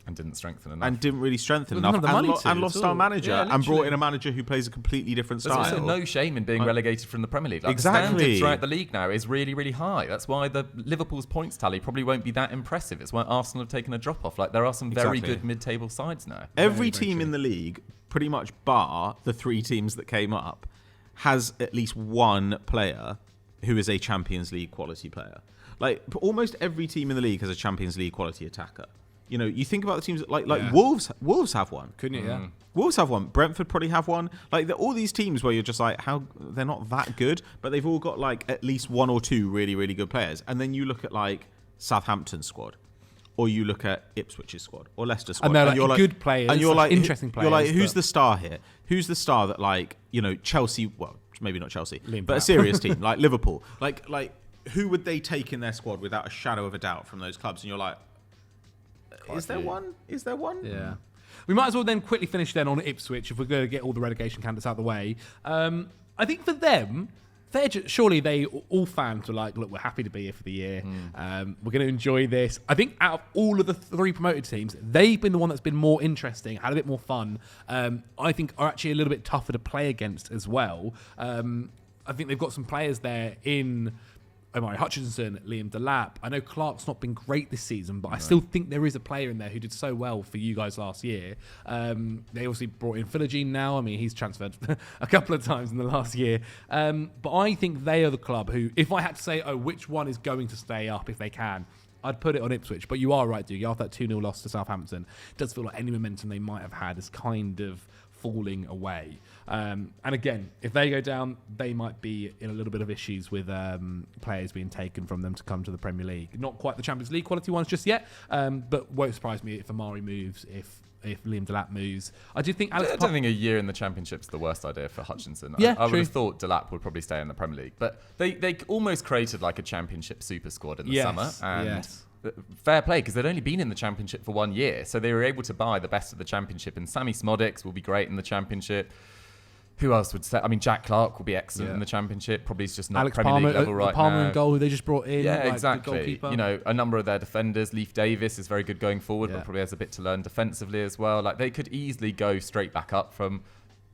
And didn't strengthen enough. and didn't really strengthen Well, enough none of the money to and at lost all. our manager Yeah, and brought literally. in a manager who plays a completely different There's style. also no shame in being relegated from the Premier League. Like, Exactly. The standard throughout the league now is really, really high. That's why the Liverpool's points tally probably won't be that impressive. It's why Arsenal have taken a drop off. Like there are some very Exactly. good mid-table sides now. Every team in the league, pretty much bar the three teams that came up, has at least one player who is a Champions League quality player. Like almost every team in the league has a Champions League quality attacker. You know, you think about the teams like Wolves. Wolves have one. Couldn't you? Yeah. Wolves have one. Brentford probably have one. Like all these teams where you're just like, how they're not that good, but they've all got like at least one or two really, really good players. And then you look at like Southampton's squad, or you look at Ipswich's squad, or Leicester's squad, And they're, like, you're good players, and you're like interesting You're like, players, who's but- the star here? Who's the star that like Chelsea? Well, maybe not Chelsea, Liam but a Delap. serious team like Liverpool. Like who would they take in their squad without a shadow of a doubt from those clubs? And you're like, is there one? Is there one? Yeah. We might as well then quickly finish then on Ipswich if we're going to get all the relegation candidates out of the way. I think for them, surely they all fans were like, look, we're happy to be here for the year. We're going to enjoy this. I think out of all of the three promoted teams, they've been the one that's been more interesting, had a bit more fun. I think are actually a little bit tougher to play against as well. I think they've got some players there in Omari Hutchinson, Liam Djellab. I know Clark's not been great this season, but I still think there is a player in there who did so well for you guys last year. They obviously brought in Philogene now. I mean, he's transferred a couple of times in the last year. But I think they are the club who, if I had to say, which one is going to stay up if they can, I'd put it on Ipswich. But you are right, Duke. After that 2-0 loss to Southampton, it does feel like any momentum they might have had is kind of falling away. And again, if they go down, they might be in a little bit of issues with players being taken from them to come to the Premier League. Not quite the Champions League quality ones just yet, but won't surprise me if Amari moves, if Liam Djellab moves. I do think Alex I don't think a year in the Championship's the worst idea for Hutchinson. Yeah, I would true. have thought Djellab would probably stay in the Premier League. But they almost created like a Championship super squad in the summer. And fair play, because they'd only been in the Championship for 1 year. So they were able to buy the best of the Championship. And Sammy Smodics will be great in the Championship. Who else would say? I mean, Jack Clark will be excellent in the Championship. Probably is just not Alex Premier Palmer, League level right Palmer now. in goal, who they just brought in. Yeah, like, the exactly. goalkeeper. You know, a number of their defenders. Leif Davis is very good going forward, Yeah. but probably has a bit to learn defensively as well. Like they could easily go straight back up from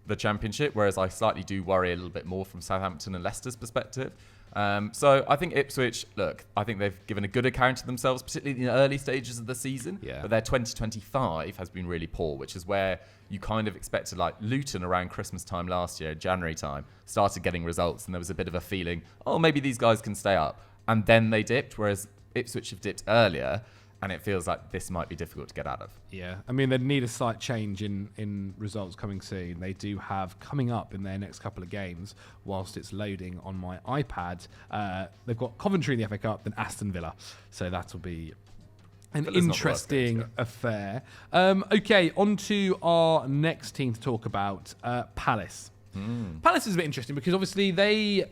the Championship, whereas I slightly do worry a little bit more from Southampton and Leicester's perspective. So I think Ipswich, look, I think they've given a good account of themselves, particularly in the early stages of the season. Yeah. But their 2025 has been really poor, which is where you kind of expected, like Luton around Christmas time last year, January time, started getting results, and there was a bit of a feeling, maybe these guys can stay up. And then they dipped, whereas Ipswich have dipped earlier. and it feels like this might be difficult to get out of. Yeah, I mean, they'd need a slight change in results coming soon. They do have coming up in their next couple of games, whilst it's loading on my iPad, they've got Coventry in the FA Cup, then Aston Villa. So that'll be an interesting affair. Okay, on to our next team to talk about, Palace. Palace is a bit interesting because obviously they...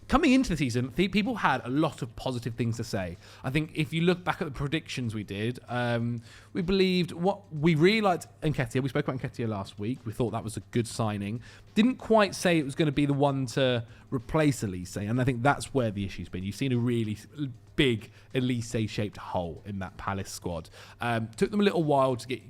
Coming into the season, people had a lot of positive things to say. I think if you look back at the predictions we did, we believed we really liked Nketiah. We spoke about Nketiah last week. We thought that was a good signing. Didn't quite say it was going to be the one to replace Elise, and I think that's where the issue's been. You've seen a really big Elise-shaped hole in that Palace squad. Took them a little while to get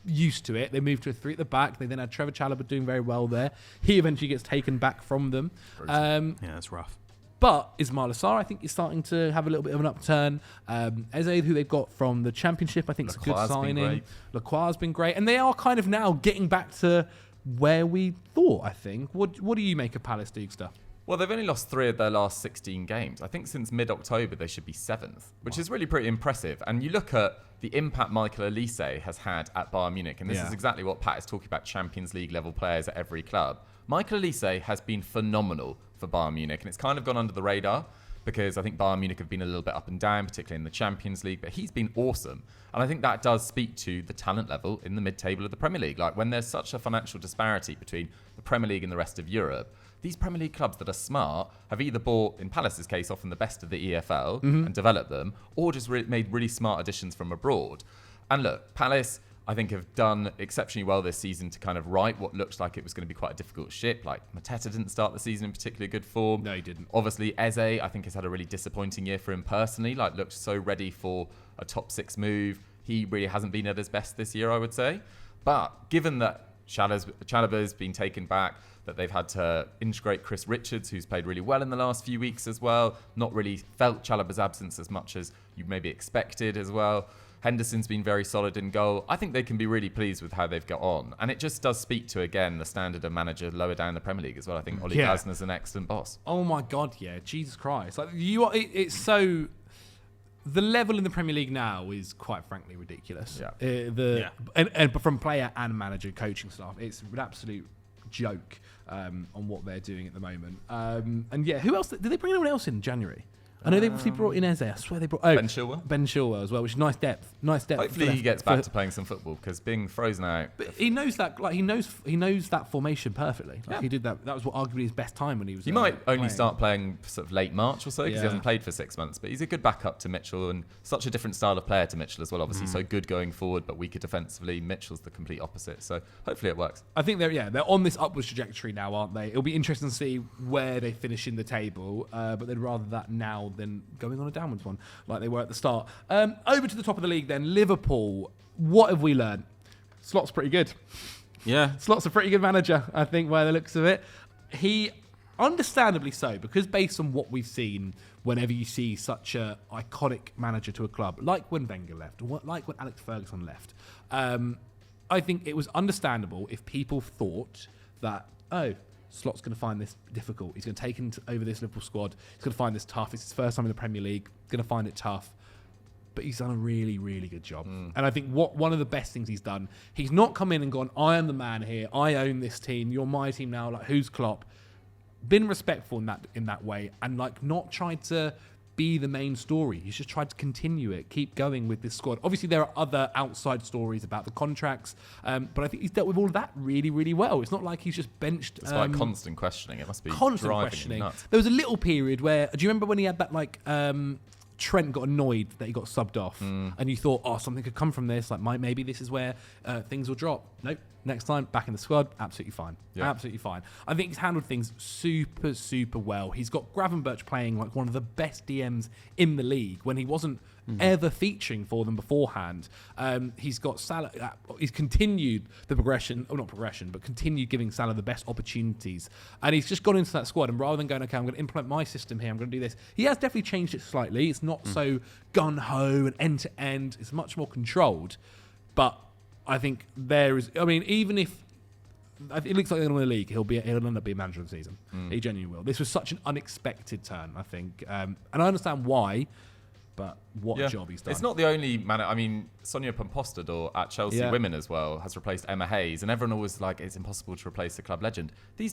used to it. They moved to a 3 at the back. They then had Trevor Chalobah doing very well there. He eventually gets taken back from them. Yeah, that's rough. But Ismail Assar, I think, is starting to have a little bit of an upturn. Eze, who they've got from the Championship, I think is a good signing. Lacroix's been great. And they are kind of now getting back to where we thought, I think. What do you make of Palace, Deegster? Well, they've only lost 3 of their last 16 games. I think since mid-October, they should be 7th, which is really pretty impressive. And you look at the impact Michael Elise has had at Bayern Munich, and this is exactly what Pat is talking about, Champions League level players at every club. Michael Elise has been phenomenal for Bayern Munich, and it's kind of gone under the radar because I think Bayern Munich have been a little bit up and down, particularly in the Champions League, but he's been awesome. And I think that does speak to the talent level in the mid-table of the Premier League. Like when there's such a financial disparity between the Premier League and the rest of Europe, these Premier League clubs that are smart have either bought, in Palace's case, often the best of the EFL and developed them, or just made really smart additions from abroad. And look, Palace, I think, have done exceptionally well this season to kind of right what looked like it was going to be quite a difficult ship. Like Mateta didn't start the season in particularly good form. No, he didn't. Obviously, Eze, I think, has had a really disappointing year for him personally. Like, looked so ready for a top 6 move. He really hasn't been at his best this year, I would say. But given that Chalobah's been taken back, that they've had to integrate Chris Richards, who's played really well in the last few weeks as well, not really felt Chalobah's absence as much as you maybe expected as well. Henderson's been very solid in goal. I think they can be really pleased with how they've got on. And it just does speak to, again, the standard of manager lower down the Premier League as well. I think Ole Glasner's an excellent boss. Oh my God, yeah. Jesus Christ. Like it's so... The level in the Premier League now is quite frankly ridiculous. And from player and manager, coaching staff, it's an absolute joke on what they're doing at the moment. And yeah, who else? Did they bring anyone else in January? I know they obviously brought in Eze. I swear they brought Ben Chilwell. Ben Chilwell as well, which is nice depth. Hopefully he gets back to playing some football because being frozen out. But he knows that. Like he knows that formation perfectly. Like he did that. That was what arguably his best time when he was. He might only start playing sort of late March or so because he hasn't played for 6 months. But he's a good backup to Mitchell and such a different style of player to Mitchell as well. Obviously, so good going forward but weaker defensively. Mitchell's the complete opposite. So hopefully it works. I think they're on this upwards trajectory now, aren't they? It'll be interesting to see where they finish in the table. But they'd rather that now than going on a downwards one like they were at the start. Over to the top of the league then, Liverpool. What have we learned? Slot's pretty good. Yeah. Slot's a pretty good manager, I think, by the looks of it. He, understandably so, because based on what we've seen, whenever you see such a iconic manager to a club, like when Wenger left, or like when Alex Ferguson left, I think it was understandable if people thought that, Slot's going to find this difficult. He's going to take over this Liverpool squad. He's going to find this tough. It's his first time in the Premier League. He's going to find it tough. But he's done a really, really good job. And I think one of the best things he's done, he's not come in and gone, I am the man here. I own this team. You're my team now. Like, who's Klopp? Been respectful in that way and like not tried to be the main story. He's just tried to continue it, keep going with this squad. Obviously, there are other outside stories about the contracts, but I think he's dealt with all of that really, really well. It's not like he's just benched. It's like constant questioning. It must be constant driving questioning. him nuts. There was a little period where, do you remember when he had that like Trent got annoyed that he got subbed off, and you thought, something could come from this. Like, maybe this is where things will drop. Nope. Next time, back in the squad, absolutely fine. Yeah. Absolutely fine. I think he's handled things super, super well. He's got Gravenberch playing like one of the best DMs in the league when he wasn't ever featuring for them beforehand. He's got Salah. He's continued the continued giving Salah the best opportunities. And he's just gone into that squad, and rather than going, okay, I'm going to implement my system here, I'm going to do this, he has definitely changed it slightly. It's not so gun-ho and end-to-end. It's much more controlled. But I think even if it looks like they're in the league, he'll end up being manager of the season. He genuinely will. This was such an unexpected turn, I think. And I understand why. But what a job he's done. It's not the only man. I mean, Sonia Pompostador at Chelsea Women as well has replaced Emma Hayes, and everyone always like it's impossible to replace the club legend. These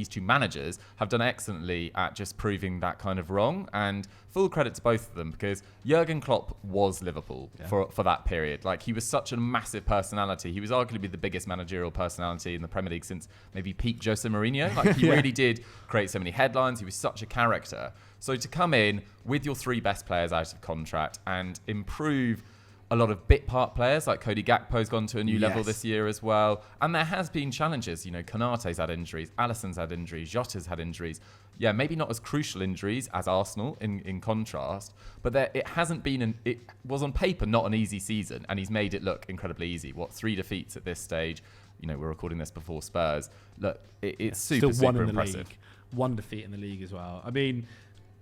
two managers have done excellently at just proving that kind of wrong, and full credit to both of them, because Jurgen Klopp was Liverpool for that period. Like, he was such a massive personality. He was arguably the biggest managerial personality in the Premier League since maybe peak Jose Mourinho. Like, he really did create so many headlines. He was such a character. So to come in with your 3 best players out of contract and improve a lot of bit part players, like Cody Gakpo's gone to a new level this year as well. And there has been challenges. You know, Konate's had injuries, Alisson's had injuries, Jota's had injuries. Yeah, maybe not as crucial injuries as Arsenal in contrast, but it hasn't been, it was on paper not an easy season, and he's made it look incredibly easy. 3 defeats at this stage? You know, we're recording this before Spurs. Look, it's super impressive. League. 1 defeat in the league as well. I mean,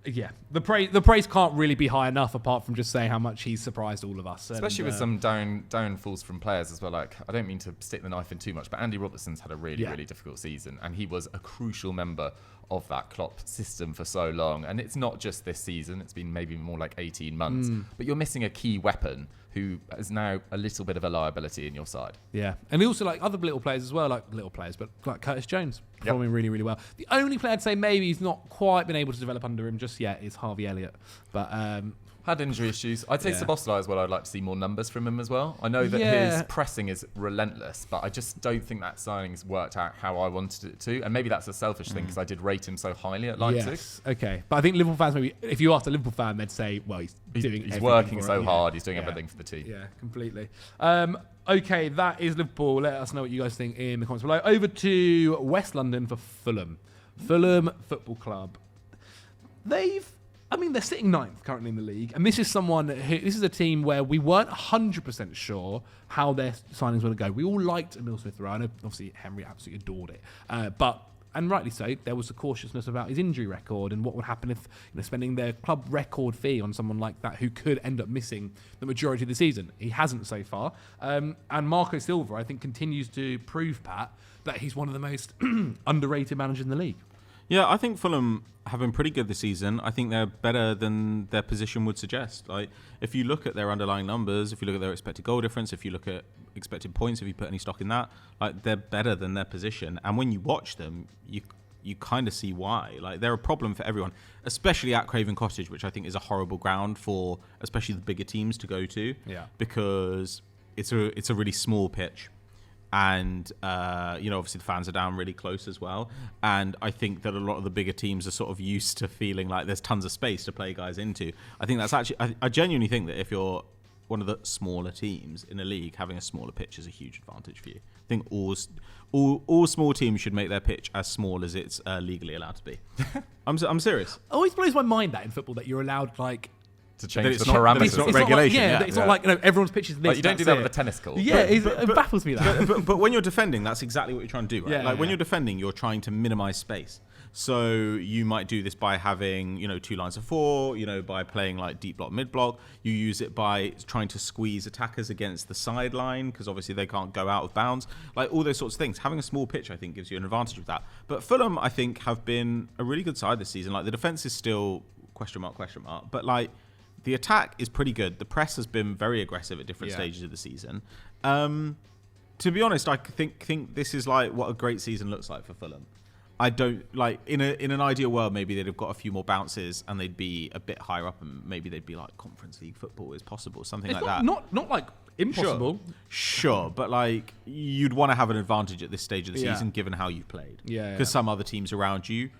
yeah, the praise can't really be high enough, apart from just saying how much he's surprised all of us. Especially with some downfalls from players as well. Like, I don't mean to stick the knife in too much, but Andy Robertson's had a really difficult season, and he was a crucial member of that Klopp system for so long. And it's not just this season; it's been maybe more like 18 months. But you're missing a key weapon who is now a little bit of a liability in your side. Yeah, and he also like other little players as well, but like Curtis Jones performing really, really well. The only player I'd say maybe he's not quite been able to develop under him just yet is Harvey Elliott, but had injury issues. I'd say Szoboszlai as well. I'd like to see more numbers from him as well. I know that his pressing is relentless, but I just don't think that signing's worked out how I wanted it to. And maybe that's a selfish thing, because I did rate him so highly at Leipzig. Yes, okay. But I think Liverpool fans, maybe if you asked a Liverpool fan, they'd say, well, he's working so hard. He's doing everything for the team. Yeah, completely. Okay, that is Liverpool. Let us know what you guys think in the comments below. Over to West London for Fulham. Fulham Football Club. They're sitting 9th currently in the league, and this is a team where we weren't 100% sure how their signings were going to go. We all liked Emile Smith-Rowe. I know, obviously, Henry absolutely adored it, and rightly so, there was a cautiousness about his injury record and what would happen if spending their club record fee on someone like that who could end up missing the majority of the season. He hasn't so far, and Marco Silva, I think, continues to prove, Pat, that he's one of the most underrated managers in the league. Yeah, I think Fulham have been pretty good this season. I think they're better than their position would suggest. Like, if you look at their underlying numbers, if you look at their expected goal difference, if you look at expected points, if you put any stock in that, like, they're better than their position. And when you watch them, you kind of see why. Like, they're a problem for everyone, especially at Craven Cottage, which I think is a horrible ground for especially the bigger teams to go to. Yeah. Because it's a really small pitch. And, obviously the fans are down really close as well. And I think that a lot of the bigger teams are sort of used to feeling like there's tons of space to play guys into. I think that's actually, I genuinely think that if you're one of the smaller teams in a league, having a smaller pitch is a huge advantage for you. I think all small teams should make their pitch as small as it's legally allowed to be. I'm serious. It always blows my mind that in football that you're allowed, to change the parameters. It's not regulation. It's not like everyone's pitch is this. Like, you don't do that with a tennis court. Yeah, it baffles me that. But when you're defending, that's exactly what you're trying to do, right? Yeah, when you're defending, you're trying to minimize space. So you might do this by having, 2 lines of 4, by playing like deep block, mid block. You use it by trying to squeeze attackers against the sideline, because obviously they can't go out of bounds. Like, all those sorts of things. Having a small pitch, I think, gives you an advantage with that. But Fulham, I think, have been a really good side this season. Like, the defense is still question mark. But like, the attack is pretty good. The press has been very aggressive at different stages of the season. To be honest, I think this is like what a great season looks like for Fulham. I don't like in an ideal world, maybe they'd have got a few more bounces and they'd be a bit higher up, and maybe they'd be like Conference League football is possible, something like that. Not like impossible. Sure, but like you'd want to have an advantage at this stage of the season, given how you've played. Because some other teams around you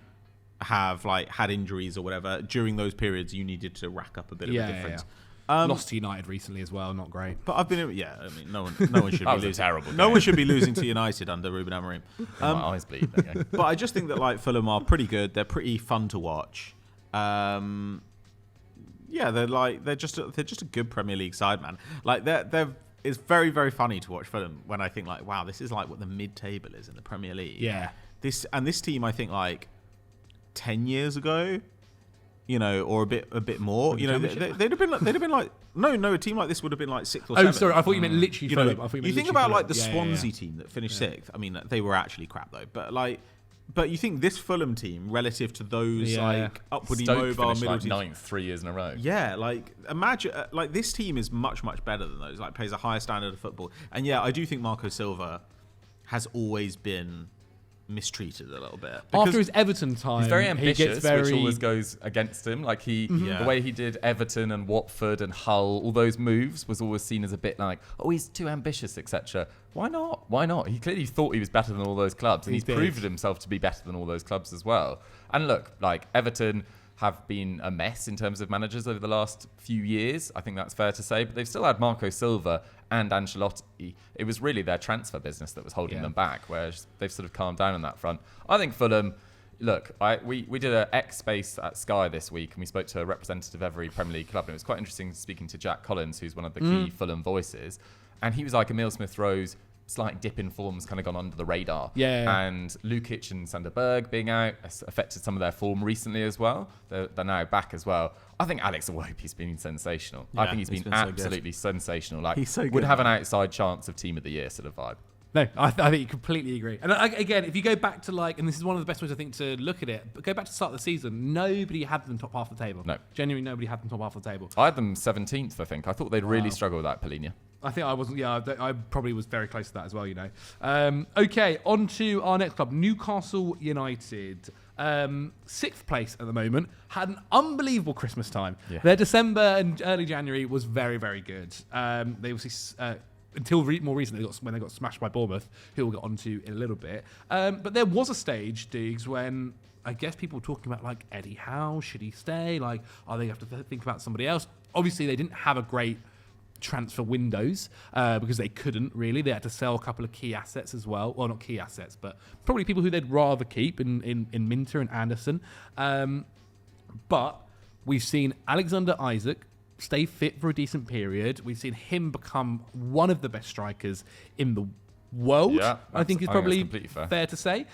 have like had injuries or whatever. During those periods, you needed to rack up a bit of a difference. Lost to United recently as well, not great. But I've been, no one should be losing. Terrible no one should be losing to United under Ruben Amorim. My eyes bleed. Okay. But I just think that like Fulham are pretty good. They're pretty fun to watch. They're just a good Premier League side, man. Like it's very, very funny to watch Fulham when I think like, wow, this is like what the mid-table is in the Premier League. Yeah. This team, I think like 10 years ago, or a bit more. They'd have been like a team like this would have been like 6th or 7th. Oh, sorry, I thought you meant literally Fulham. You think about like the Swansea team that finished 6th. I mean, they were actually crap though, but like But you think this Fulham team, relative to those like upwardly Stoke mobile finished middle like teams, ninth 3 years in a row. yeah, like imagine like this team is much better than those. Like plays a higher standard of football, and yeah, I do think Marco Silva has always been mistreated a little bit. After his Everton time, He's very ambitious, he gets very... which always goes against him. Like the way he did Everton and Watford and Hull, all those moves was always seen as a bit like, oh, he's too ambitious, etc. Why not? Why not? He clearly thought he was better than all those clubs, and he's proven himself to be better than all those clubs as well. And look, like Everton have been a mess in terms of managers over the last few years. I think that's fair to say, but they've still had Marco Silva and Ancelotti. It was really their transfer business that was holding them back, whereas they've sort of calmed down on that front. I think Fulham, look, we did an X Space at Sky this week, and we spoke to a representative of every Premier League club, and it was quite interesting speaking to Jack Collins, who's one of the key Fulham voices, and he was like, Emile Smith-Rowe's slight dip in form's kind of gone under the radar. And Lukic and Sander Berg being out has affected some of their form recently as well. They're now back as well. I think Alex Iwobi's been sensational. I think he's been absolutely sensational. Like, he's so good, would have an outside chance of Team of the Year sort of vibe. No, I think you completely agree. And again, if you go back to and this is one of the best ways I think to look at it, but go back to the start of the season, nobody had them top half of the table. No. Genuinely, nobody had them top half of the table. I had them 17th, I think. I thought they'd really struggle with that, Polinia. I think I wasn't. Yeah, I probably was very close to that as well. Okay, on to our next club, Newcastle United. 6th place at the moment. Had an unbelievable Christmas time. Their December and early January was very, very good. They obviously until more recently when they got smashed by Bournemouth, who we'll get onto in a little bit. But there was a stage, Diggs, when I guess people were talking about like Eddie Howe, should he stay? Like, are they have to think about somebody else? Obviously, they didn't have a great transfer windows because they couldn't really. They had to sell a couple of key assets as well. Well, not key assets, but probably people who they'd rather keep in Minter and Anderson. But we've seen Alexander Isak stay fit for a decent period. We've seen him become one of the best strikers in the world. Yeah, I think is probably fair to say.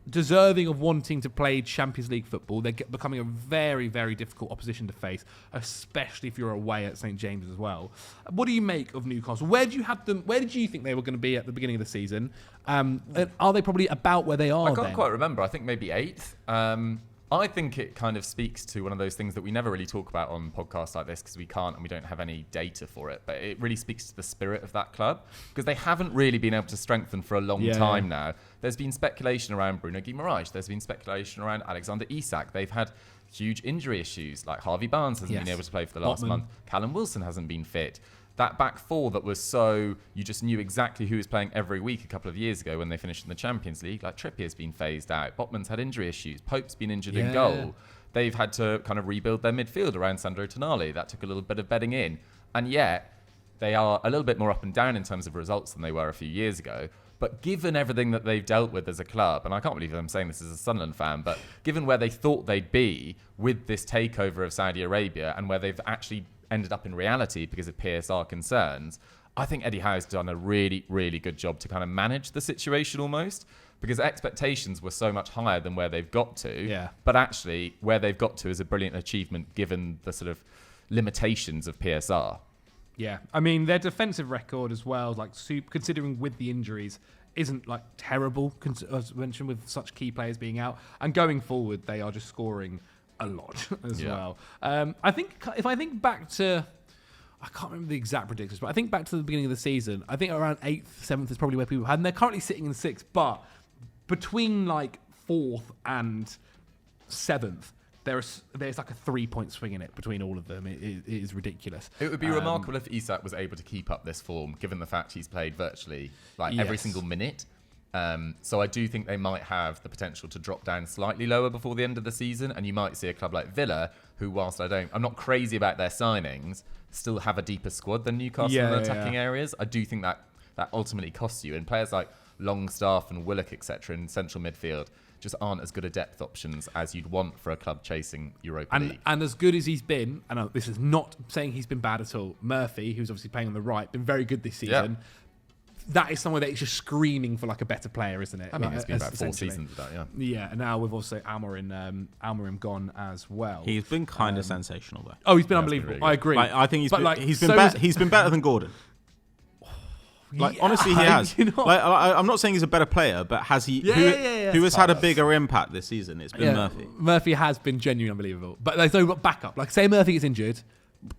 Deserving of wanting to play Champions League football. They're becoming a very, very difficult opposition to face, especially if you're away at St. James as well. What do you make of Newcastle? Where do you have them? Where did you think they were going to be at the beginning of the season? And are they probably about where they are? I can't quite remember. I think maybe 8th. I think it kind of speaks to one of those things that we never really talk about on podcasts like this because we can't and we don't have any data for it. But it really speaks to the spirit of that club because they haven't really been able to strengthen for a long time now. There's been speculation around Bruno Guimaraes. There's been speculation around Alexander Isak. They've had huge injury issues like Harvey Barnes hasn't been able to play for the last month. Callum Wilson hasn't been fit. That back four that was so, you just knew exactly who was playing every week a couple of years ago when they finished in the Champions League. Like Trippier's been phased out. Botman's had injury issues. Pope's been injured in goal. They've had to kind of rebuild their midfield around Sandro Tonali. That took a little bit of bedding in. And yet, they are a little bit more up and down in terms of results than they were a few years ago. But given everything that they've dealt with as a club, and I can't believe I'm saying this as a Sunderland fan, but given where they thought they'd be with this takeover of Saudi Arabia and where they've actually ended up in reality because of PSR concerns, I think Eddie Howe's done a really, really good job to kind of manage the situation almost because expectations were so much higher than where they've got to. Yeah. But actually, where they've got to is a brilliant achievement given the sort of limitations of PSR. Yeah. I mean, their defensive record as well, like considering with the injuries, isn't like terrible, as mentioned, with such key players being out. And going forward, they are just scoring a lot as well. I think if I think back to, I can't remember the exact predictions, but I think back to the beginning of the season, I think around 8th, 7th is probably where people had, and they're currently sitting in 6th, but between like 4th and 7th, there's like a 3-point swing in it between all of them. It is ridiculous. It would be remarkable if Isak was able to keep up this form, given the fact he's played virtually like every single minute. So I do think they might have the potential to drop down slightly lower before the end of the season, and you might see a club like Villa, who whilst I'm not crazy about their signings, still have a deeper squad than Newcastle in attacking areas. I do think that ultimately costs you, and players like Longstaff and Willock, etc., in central midfield just aren't as good a depth options as you'd want for a club chasing Europa League. And as good as he's been, and this is not saying he's been bad at all, Murphy, who's obviously playing on the right, been very good this season. Yeah. That is someone that is just screaming for like a better player, isn't it? I mean, it's been about 4 seasons of that, Yeah, and now we've also Amorim gone as well. He's been kind of sensational, though. Oh, he's been unbelievable. Really I agree. I think he's been better than Gordon. Like Yeah, honestly, he has. you know. Like I'm not saying he's a better player, but has he? Who has had a bigger impact this season? It's been Murphy. Murphy has been genuinely unbelievable, but they've still got backup. Like say Murphy gets injured,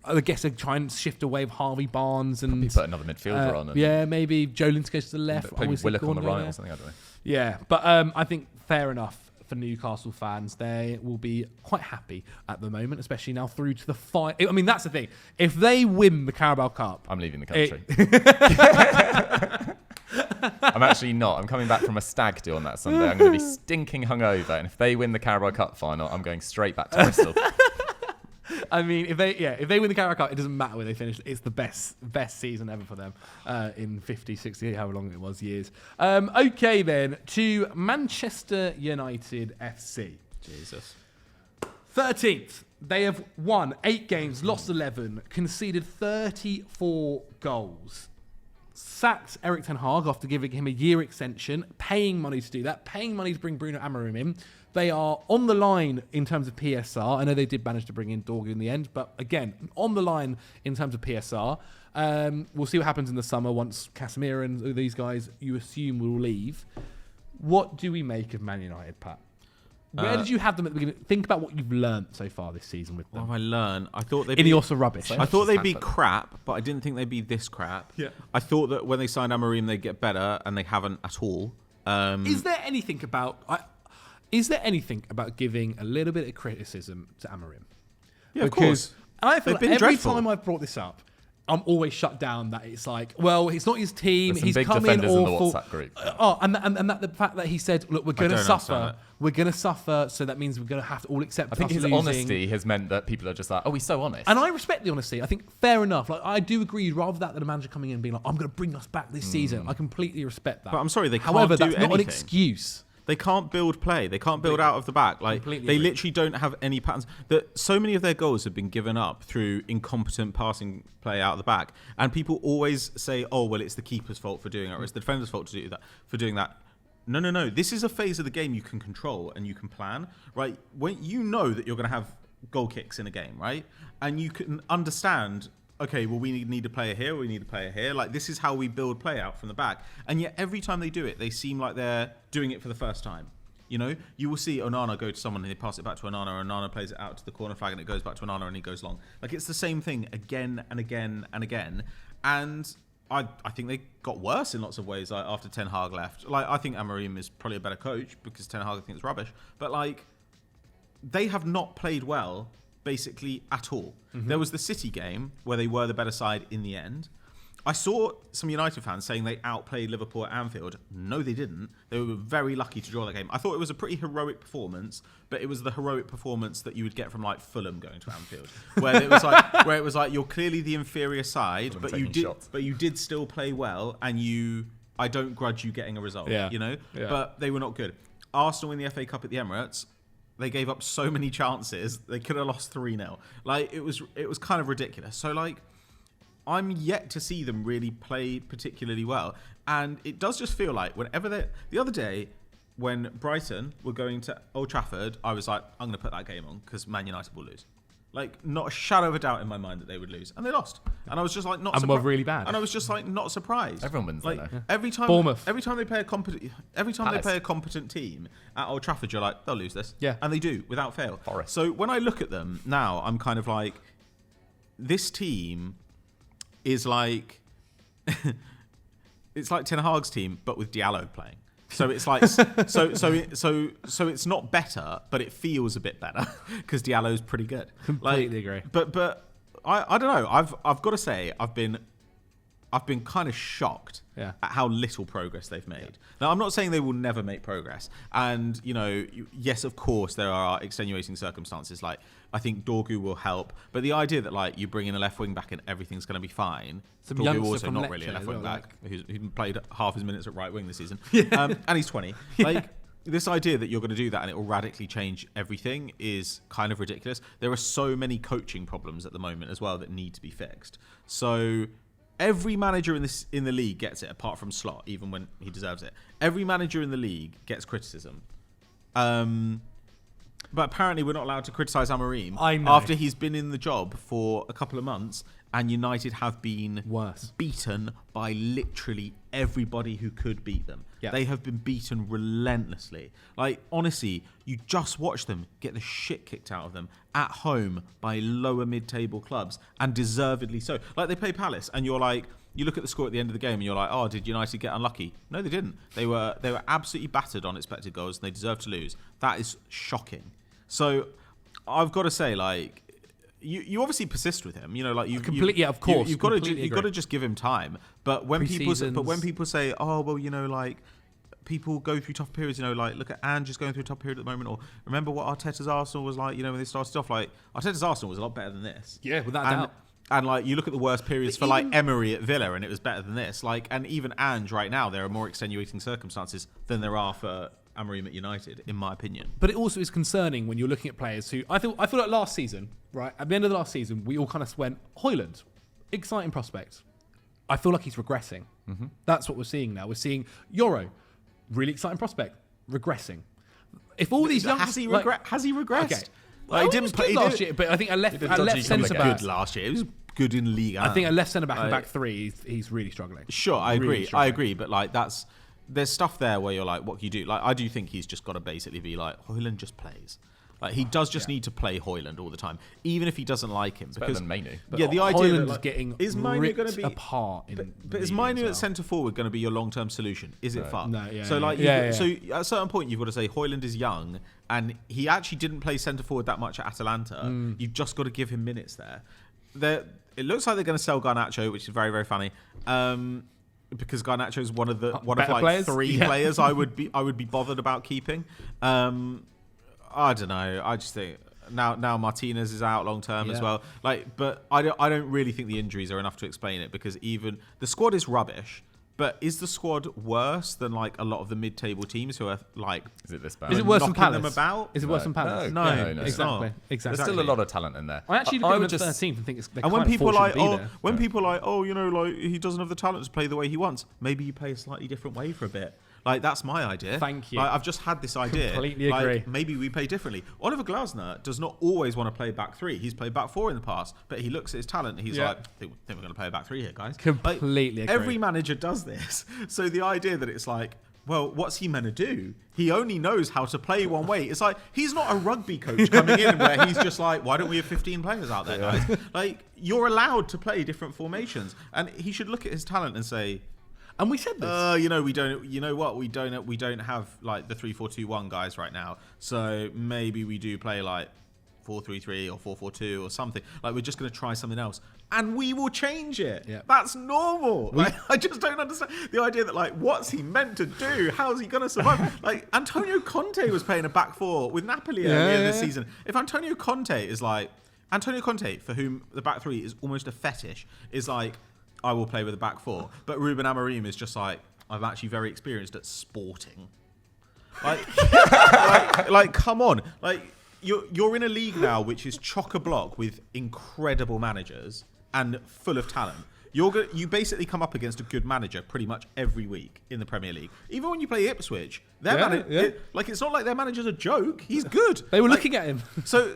I guess they try and shift away with Harvey Barnes and Probably put another midfielder on. Yeah, maybe Jolinton goes to the left. Maybe Willock on the right or something. I don't know. Yeah, but I think fair enough. For Newcastle fans, they will be quite happy at the moment, especially now through to the final. I mean, that's the thing. If they win the Carabao Cup, I'm leaving the country. I'm actually not. I'm coming back from a stag do on that Sunday. I'm going to be stinking hungover, and if they win the Carabao Cup final, I'm going straight back to Bristol. I mean, if they win the Carabao Cup, it doesn't matter where they finish. It's the best season ever for them in 50, 60, however long it was, years. Okay, then, to Manchester United FC. Jesus. 13th. They have won 8 games, lost 11, conceded 34 goals. Sacked Erik ten Hag after giving him a year extension, paying money to do that, paying money to bring Bruno Amorim in. They are on the line in terms of PSR. I know they did manage to bring in Dorgu in the end, but again, on the line in terms of PSR. We'll see what happens in the summer once Casemiro and these guys, you assume, will leave. What do we make of Man United, Pat? Where did you have them at the beginning? Think about what you've learnt so far this season with them. What have I learned? I thought they'd Ineos are rubbish. I thought they'd be crap, but I didn't think they'd be this crap. Yeah. I thought that when they signed Amorim, they'd get better, and they haven't at all. Is there anything about giving a little bit of criticism to Amorim? Yeah, of course. I feel They've been every dreadful. time I've brought this up, I'm always shut down that it's like, well, it's not his team. There's He's some big come in defenders in the awful. WhatsApp group. And that the fact that he said, look, we're going to don't suffer. understand We're going to suffer, so that means we're going to have to all accept. I think us his losing. honesty has meant that people are just like, oh, he's so honest. And I respect the honesty. I think fair enough. Like I do agree. Rather that than a manager coming in and being like, I'm going to bring us back this season. I completely respect that. But I'm sorry, they can't However, do that's not an anything. excuse. They can't build play. They can't build out of the back. Like Completely they agree. literally don't have any patterns. That so many of their goals have been given up through incompetent passing play out of the back. And people always say, "Oh, well, it's the keeper's fault for doing it, or it's the defender's fault to do that for doing that." No. This is a phase of the game you can control and you can plan. Right? When you know that you're going to have goal kicks in a game, right? And you can understand. Okay, well, we need a player here, we need a player here. Like, this is how we build play out from the back. And yet, every time they do it, they seem like they're doing it for the first time. You know, you will see Onana go to someone and they pass it back to Onana, and Onana plays it out to the corner flag and it goes back to Onana and he goes long. Like, it's the same thing again and again and again. And I think they got worse in lots of ways after Ten Hag left. Like, I think Amorim is probably a better coach because Ten Hag thinks it's rubbish. But, like, they have not played well basically at all. There was the City game where they were the better side in the end. I saw some United fans saying they outplayed Liverpool at Anfield. No, they didn't. They were very lucky to draw that game. I thought it was a pretty heroic performance, but it was the heroic performance that you would get from like Fulham going to Anfield, where it was like you're clearly the inferior side, but you did still play well, and I don't grudge you getting a result. Yeah. You know, Yeah. but they were not good. Arsenal win the FA Cup at the Emirates. They gave up so many chances. They could have lost 3-0. Like, it was kind of ridiculous. So, like, I'm yet to see them really play particularly well. And it does just feel like whenever the other day, when Brighton were going to Old Trafford, I was like, I'm going to put that game on because Man United will lose. Like, not a shadow of a doubt in my mind that they would lose. And they lost. And I was just like, not surprised. And were really bad. And I was just like, not surprised. Everyone wins, like, though. every time Bournemouth. Every time they play a competent team at Old Trafford, you're like, they'll lose this. Yeah. And they do, without fail. Forest. So when I look at them now, I'm kind of like, this team is like, it's like Ten Hag's team, but with Djellab playing. So it's like, so it's not better, but it feels a bit better because Diallo's pretty good. Completely agree. But I don't know. I've got to say I've been kind of shocked at how little progress they've made. Yeah. Now, I'm not saying they will never make progress. And, you know, yes, of course, there are extenuating circumstances. Like, I think Dorgu will help. But the idea that, like, you bring in a left wing back and everything's going to be fine. Some Dorgu also from not Lecce really a left as wing well, back who played half his minutes at right wing this season. And he's 20. Like, this idea that you're going to do that and it will radically change everything is kind of ridiculous. There are so many coaching problems at the moment as well that need to be fixed. So every manager in the league gets it, apart from Slot, even when he deserves it. Every manager in the league gets criticism. but apparently we're not allowed to criticise Amorim I know. after he's been in the job for a couple of months, and United have been beaten by literally everybody who could beat them. Yeah. They have been beaten relentlessly. Like, honestly, you just watch them get the shit kicked out of them at home by lower mid-table clubs, and deservedly so. Like, they play Palace, and you're like, you look at the score at the end of the game, and you're like, oh, did United get unlucky? No, they didn't. They were absolutely battered on expected goals, and they deserved to lose. That is shocking. So, I've got to say, like, you obviously persist with him, you know, like you completely, of course, you've got to just give him time. But when people say, oh well, you know, like people go through tough periods, you know, like look at Ange is going through a tough period at the moment, or remember what Arteta's Arsenal was like, you know, when they started off. Like Arteta's Arsenal was a lot better than this. Yeah, without doubt. And like you look at the worst periods for like Emery at Villa, and it was better than this. Like, and even Ange right now, there are more extenuating circumstances than there are for Amorim at United, in my opinion. But it also is concerning when you're looking at players who I feel like last season, right? At the end of the last season, we all kind of went, Højlund, exciting prospect. I feel like he's regressing. Mm-hmm. That's what we're seeing now. We're seeing Euro, really exciting prospect, regressing. If all these young has he regressed? Okay. Like, Well, he was good last year, but I think a left centre back. Good last year. It was good in league. I think a left centre back and back three, he's really struggling. Sure, I really agree. I agree, but like there's stuff there where you're like, what can you do? Like, I do think he's just got to basically be like, Højlund just plays. Like, he does just need to play Højlund all the time, even if he doesn't like him. Better than Mainu. Yeah, the idea Højlund's that, getting is Mainu going to be apart. But is Mainu at centre forward going to be your long term solution? Is it far? No, yeah. So like, yeah. So at a certain point, you've got to say Højlund is young, and he actually didn't play centre forward that much at Atalanta. You've just got to give him minutes there. It looks like they're going to sell Garnacho, which is very, very funny. Because Garnacho is one of like players? three players I would be bothered about keeping. I don't know. I just think now Martinez is out long term as well. Like, but I don't really think the injuries are enough to explain it, because even the squad is rubbish. But is the squad worse than like a lot of the mid-table teams who are like? Is it this bad? Is it worse than knocking Palace? them about? Is it worse than Palace? No, exactly. There's still a lot of talent in there. I actually look at them 13th and think it's. And when people are like, people are like, oh, you know, like he doesn't have the talent to play the way he wants. Maybe you play a slightly different way for a bit. Like, that's my idea. Thank you. Like, I've just had this idea. Completely agree. Like, maybe we play differently. Oliver Glasner does not always want to play back three. He's played back four in the past, but he looks at his talent and he's like, I think we're going to play a back three here, guys. Completely agree. Every manager does this. So the idea that it's like, well, what's he meant to do? He only knows how to play one way. It's like, he's not a rugby coach coming in where he's just like, why don't we have 15 players out there, guys? Like, you're allowed to play different formations. And he should look at his talent and say, and we said this. you know, we don't. You know what? We don't have like the 3-4-2-1 guys right now. So maybe we do play like 4-3-3 or 4-4-2 or something. Like, we're just going to try something else, and we will change it. Yeah. That's normal. Like, I just don't understand the idea that like, what's he meant to do? How's he going to survive? Like, Antonio Conte was playing a back four with Napoli earlier this season. If Antonio Conte is like Antonio Conte, for whom the back three is almost a fetish, is like, I will play with a back four. But Ruben Amorim is just like, I'm actually very experienced at sporting. Like, come on. Like, you're in a league now which is chock-a-block with incredible managers and full of talent. You basically come up against a good manager pretty much every week in the Premier League. Even when you play Ipswich, it's not like their manager's a joke. He's good. They were looking at him. So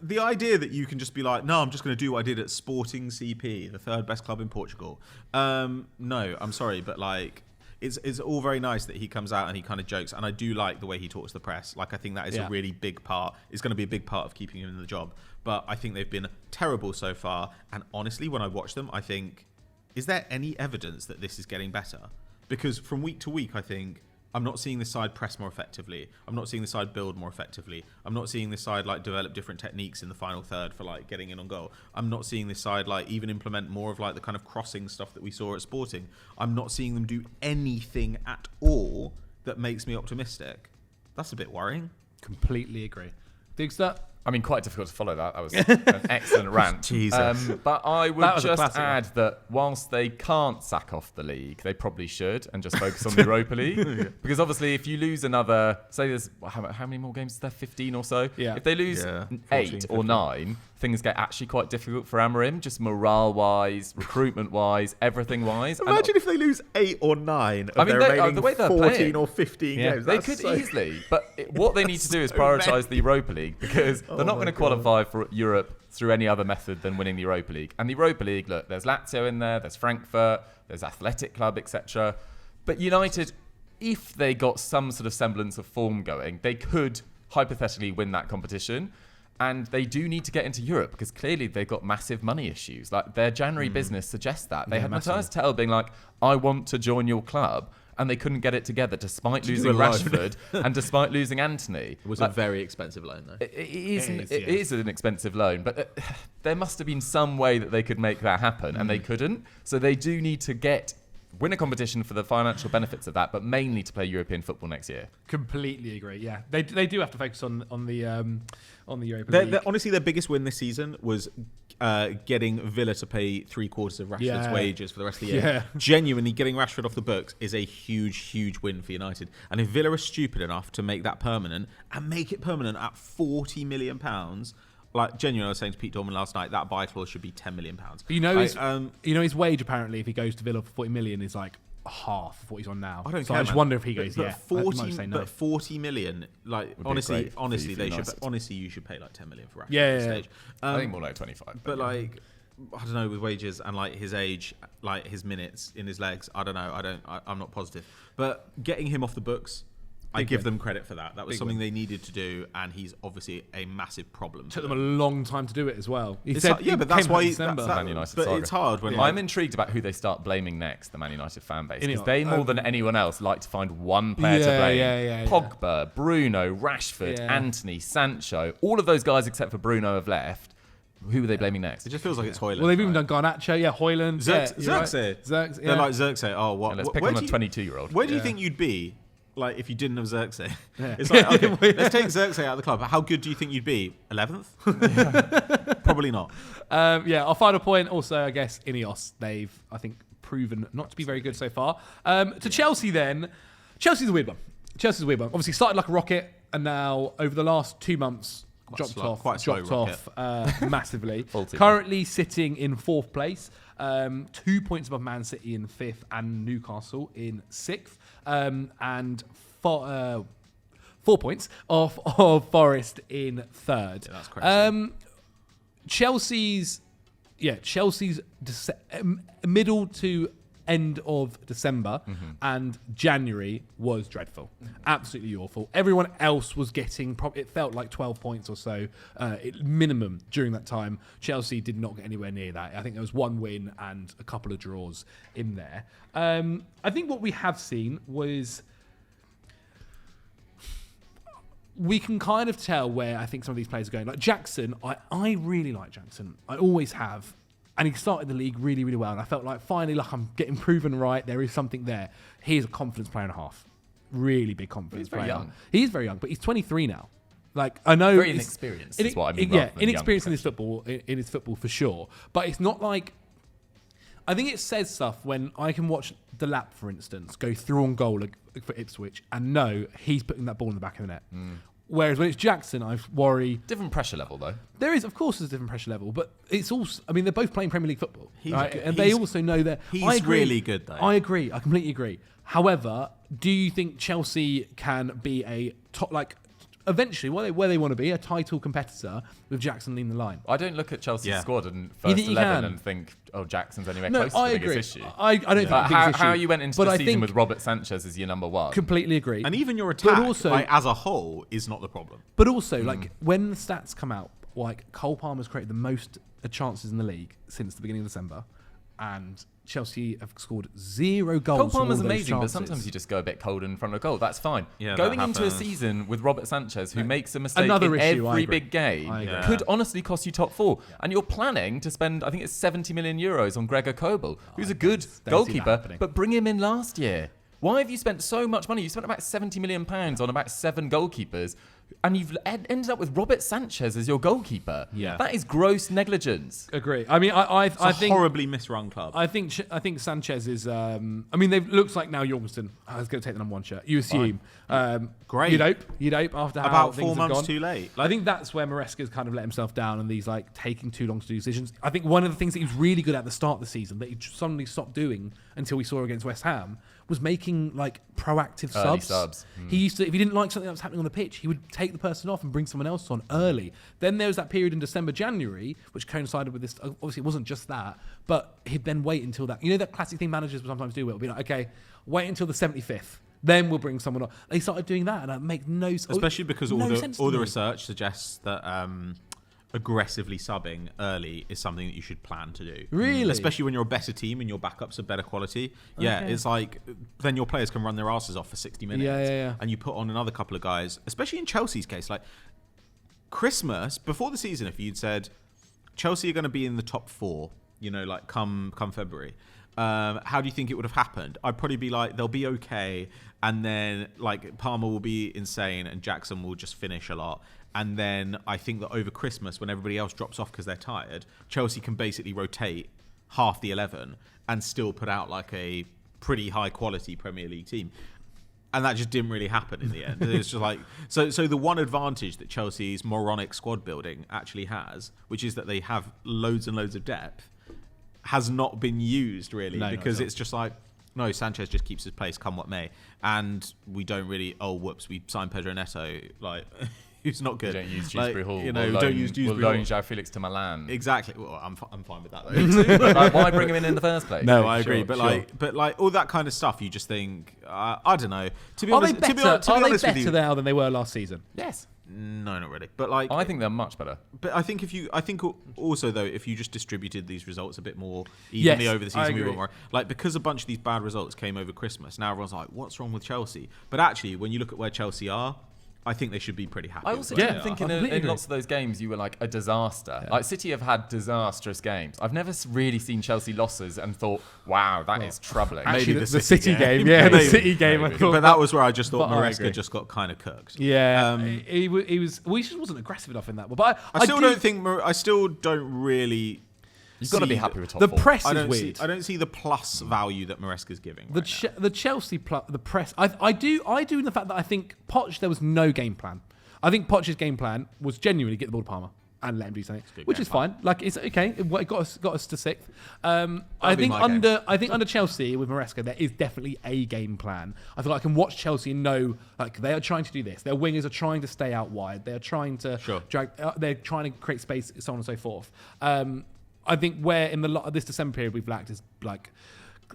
the idea that you can just be like, no, I'm just going to do what I did at Sporting CP, the third best club in Portugal. No, I'm sorry, but like, it's all very nice that he comes out and he kind of jokes, and I do like the way he talks to the press. Like, I think that is a really big part. It's going to be a big part of keeping him in the job. But I think they've been terrible so far. And honestly, when I watch them, I think, is there any evidence that this is getting better? Because from week to week, I think I'm not seeing this side press more effectively. I'm not seeing this side build more effectively. I'm not seeing this side like develop different techniques in the final third for like getting in on goal. I'm not seeing this side like even implement more of like the kind of crossing stuff that we saw at Sporting. I'm not seeing them do anything at all that makes me optimistic. That's a bit worrying. Completely agree. Digster, I mean, quite difficult to follow that. That was an excellent rant. Jesus. But I would just classic add that whilst they can't sack off the league, they probably should and just focus on the Europa League. Because obviously, if you lose another, say there's, how many more games is there? 15 or so? Yeah. If they lose 14, 8 or 15. 9, things get actually quite difficult for Amorim, just morale-wise, recruitment-wise, everything-wise. Imagine if they lose 8 or 9 of their the remaining way they're 14 playing, or 15 games. they That's could so- easily. But what they need to do is so prioritise the Europa League because they're not my going to qualify for Europe through any other method than winning the Europa League. And the Europa League, look, there's Lazio in there, there's Frankfurt, there's Athletic Club, etc. But United, if they got some sort of semblance of form going, they could hypothetically win that competition. And they do need to get into Europe because clearly they've got massive money issues. Like their January business suggests that. They had Matthias Tell being like, I want to join your club. And they couldn't get it together despite losing a loan. Rashford and despite losing Anthony. It was a very expensive loan, though. It It is an expensive loan, but there must have been some way that they could make that happen, and they couldn't. So they do need to win a competition for the financial benefits of that, but mainly to play European football next year. Completely agree. Yeah, they do have to focus on the Europa League. Honestly, their biggest win this season was getting Villa to pay 3/4 of Rashford's wages for the rest of the year. Yeah. Genuinely, getting Rashford off the books is a huge, huge win for United. And if Villa are stupid enough to make that permanent and make it permanent at £40 million, like genuinely, I was saying to Pete Dorman last night, that buy clause should be £10 million. His wage apparently, if he goes to Villa for 40 million, is like half of what he's on now. I don't so care. I just man. wonder if he goes. But Yeah, 40, I might say no. but 40 million. Like Would be honestly, great honestly, for they should. United. Honestly, you should pay like 10 million for Rashford Yeah, at this yeah, stage. I think more like 25. But like, I don't know, with wages and like his age, like his minutes in his legs, I don't know. I'm not positive. But getting him off the books, I give them credit for that. That was something they needed to do, and he's obviously a massive problem. Took them a long time to do it as well. He It's said, hard- yeah, but that's why December. Man United But saga. it's hard when I'm intrigued about who they start blaming next, the Man United fan base, because Ineos. they more than anyone else like to find one player to Yeah, blame. yeah. Pogba, Bruno, Rashford, Yeah. Anthony, Sancho, all of those guys except for Bruno have left. Who are they blaming next? It just feels like it's Hoyland. Well, they've even right? done Garnacho, Hoyland, Xerxes. Xerxes, They're like Xerxes. Oh, what? Yeah, let's pick where on a do you- 22-year-old. Where do you Yeah. think you'd be, like, if you didn't have Xerxes? Yeah. It's like, okay, let's take Xerxes out of the club. How good do you think you'd be? 11th? Probably not. Our final point also, I guess, Ineos. They've, I think, proven not to be very good so far. To Chelsea then. Chelsea's a weird one. Obviously started like a rocket, and now over the last 2 months, dropped off massively. Faulty. Currently sitting in 4th place, 2 points above Man City in 5th and Newcastle in 6th, and 4 points off of Forest in 3rd. Yeah, that's crazy. Chelsea's middle to end of December and January was dreadful, absolutely awful. Everyone else was getting it felt like 12 points or so minimum during that time. Chelsea did not get anywhere near that. I think there was 1 win and a couple of draws in there. I think what we have seen was we can kind of tell where I think some of these players are going. Like Jackson, I really like Jackson. I always have. And he started the league really, really well. And I felt like finally, like I'm getting proven right. There is something there. He is a confidence player and a half. Really big confidence player. He's very young. He is very young, but he's 23 now. Like I know, Very inexperienced is what I mean. Yeah, rather than inexperienced young, in his football for sure. But it's not like. I think it says stuff when I can watch Djellab, for instance, go through on goal for Ipswich and know he's putting that ball in the back of the net. Whereas when it's Jackson, I worry. Different pressure level, though. There is, of course, there's a different pressure level, but it's also. I mean, they're both playing Premier League football, right? And they also know that. He's really good, though. I agree. I completely agree. However, do you think Chelsea can be a top, like, eventually where they want to be, a title competitor with Jackson leading the line? I don't look at Chelsea's Yeah. squad and You first think you 11 can? and think, oh, Jackson's anywhere No, close to I the agree. biggest issue. I don't think But the biggest issue. how you went into but the I season think with Robert Sanchez as your number 1. completely agree. And even your attack, also- like, as a whole, is not the problem. But also, like, when the stats come out, like, Cole Palmer's created the most chances in the league since the beginning of December, and Chelsea have scored 0 goals. Cole from all Palmer's those amazing, but chances. sometimes you just go a bit cold in front of goal. That's fine. Yeah, Going that into a happens. season with Robert Sanchez, who makes a mistake Another in issue, I every agree. big game, I agree. could honestly cost you top 4. And you're planning to spend, I think it's 70 million euros on Gregor Kobel, who's a good don't see that goalkeeper, happening. but bring him in last year. Why have you spent so much money? You spent about £70 million on about 7 goalkeepers and you've ended up with Robert Sanchez as your goalkeeper. Yeah. That is gross negligence. Agree. I mean, I think horribly misrun club. I think Sanchez is. I mean, they looks like now Jorgensen is going to take the number 1 shirt. You assume. Great. You'd hope after how About things 4 have months gone. too late. I think that's where Maresca's kind of let himself down, and these like taking too long to do decisions. I think one of the things that he was really good at the start of the season that he suddenly stopped doing until we saw against West Ham was making like proactive Early subs. He used to, if he didn't like something that was happening on the pitch, he would take the person off and bring someone else on early. Then there was that period in December, January, which coincided with this. Obviously, it wasn't just that, but he'd then wait until that. You know that classic thing managers will sometimes do. It'll be like, okay, wait until the 75th. Then we'll bring someone on. They started doing that, and it makes no sense. Especially because all the research suggests that aggressively subbing early is something that you should plan to do. Really? Especially when you're a better team and your backups are better quality. Yeah, Okay. it's like then your players can run their asses off for 60 minutes. Yeah. And you put on another couple of guys, especially in Chelsea's case. Like Christmas, before the season, if you'd said Chelsea are going to be in the top 4, like come February, how do you think it would have happened? I'd probably be like, they'll be okay. And then like Palmer will be insane and Jackson will just finish a lot. And then I think that over Christmas, when everybody else drops off because they're tired, Chelsea can basically rotate half the 11 and still put out like a pretty high quality Premier League team. And that just didn't really happen in the end. It's just like so the one advantage that Chelsea's moronic squad building actually has, which is that they have loads and loads of depth, has not been used really because it's just like, no, Sanchez just keeps his place come what may. And we don't really, we signed Pedro Neto, like, who's not good. You don't use Dewsbury Hall. Don't use Dewsbury We'll Hall. loan João Felix to Milan. Exactly. Well, I'm fine with that though. Like, why bring him in the first place? No, I agree. Sure. But all that kind of stuff, you just think, I don't know. To be Are they honest, better with you, now than they were last season? Yes. no, not really. But like, I think they're much better. But I think also though, if you just distributed these results a bit more evenly over the season, we were more like, because a bunch of these bad results came over Christmas. Now everyone's like, what's wrong with Chelsea? But actually, when you look at where Chelsea are, I think they should be pretty happy. I also didn't think in lots of those games you were like a disaster. Yeah. Like City have had disastrous games. I've never really seen Chelsea losses and thought, wow, that is troubling. Actually, the City game. Yeah, the City game. I thought, but that was where I just thought Maresca just got kind of cooked. Yeah, he was. Well, he just wasn't aggressive enough in that. But I still don't really. You've got to be happy with top four. The press is weird. I don't see the plus value that Maresca's giving. The Chelsea the press. I do in the fact that I think Poch, there was no game plan. I think Poch's game plan was genuinely get the ball to Palmer and let him do something, which is fine. Like, it's okay. It got us to sixth. I think under Chelsea with Maresca, there is definitely a game plan. I feel like I can watch Chelsea and know like they are trying to do this. Their wingers are trying to stay out wide. They are trying to they're trying to create space, so on and so forth. I think where in this December period we've lacked is like,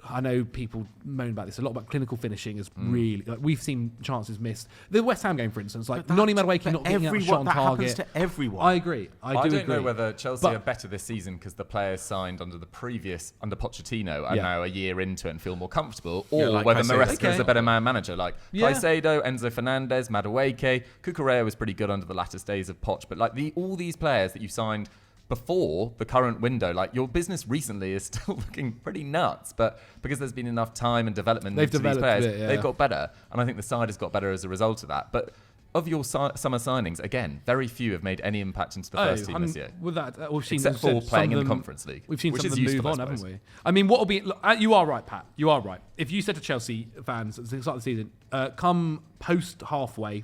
I know people moan about this a lot, about clinical finishing is really, like, we've seen chances missed. The West Ham game, for instance, like Noni Madueke not getting out a shot on target. Happens to everyone. I agree. I don't know whether Chelsea are better this season because the players signed under Pochettino are now a year into it and feel more comfortable, or whether Maresca is a better manager. Like Caicedo, Enzo Fernandez, Madueke, Cucurella was pretty good under the latter days of Poch, but like all these players that you signed before the current window, like your business recently is still looking pretty nuts, but because there's been enough time and development into these players, they've got better, and I think the side has got better as a result of that. But of your summer signings, again, very few have made any impact into the first team this year. With that, we've seen except for playing in the Conference League, we've seen which some is of them useful, move on, haven't we? I mean, what will be? Look, you are right, Pat. You are right. If you said to Chelsea fans at the start of the season, come post halfway,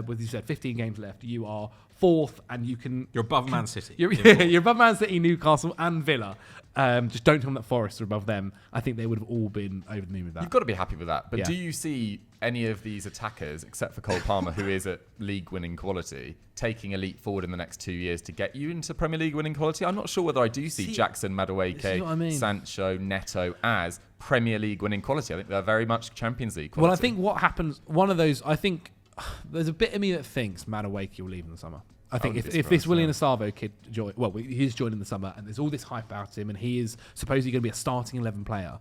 with you said 15 games left, you are fourth, and you're above Man City. You're above Man City, Newcastle, and Villa. Just don't tell them that Forest are above them. I think they would have all been over the moon with that. You've got to be happy with that. But do you see any of these attackers, except for Cole Palmer, who is at league-winning quality, taking a leap forward in the next 2 years to get you into Premier League winning quality? I'm not sure whether I do see Jackson, Madueke, Sancho, Neto as Premier League winning quality. I think they're very much Champions League quality. Well, I think what happens, one of those, I think there's a bit of me that thinks Madueke will leave in the summer. I think if this Willian Asavo kid he's joined in the summer, and there's all this hype about him, and he is supposedly going to be a starting 11 player.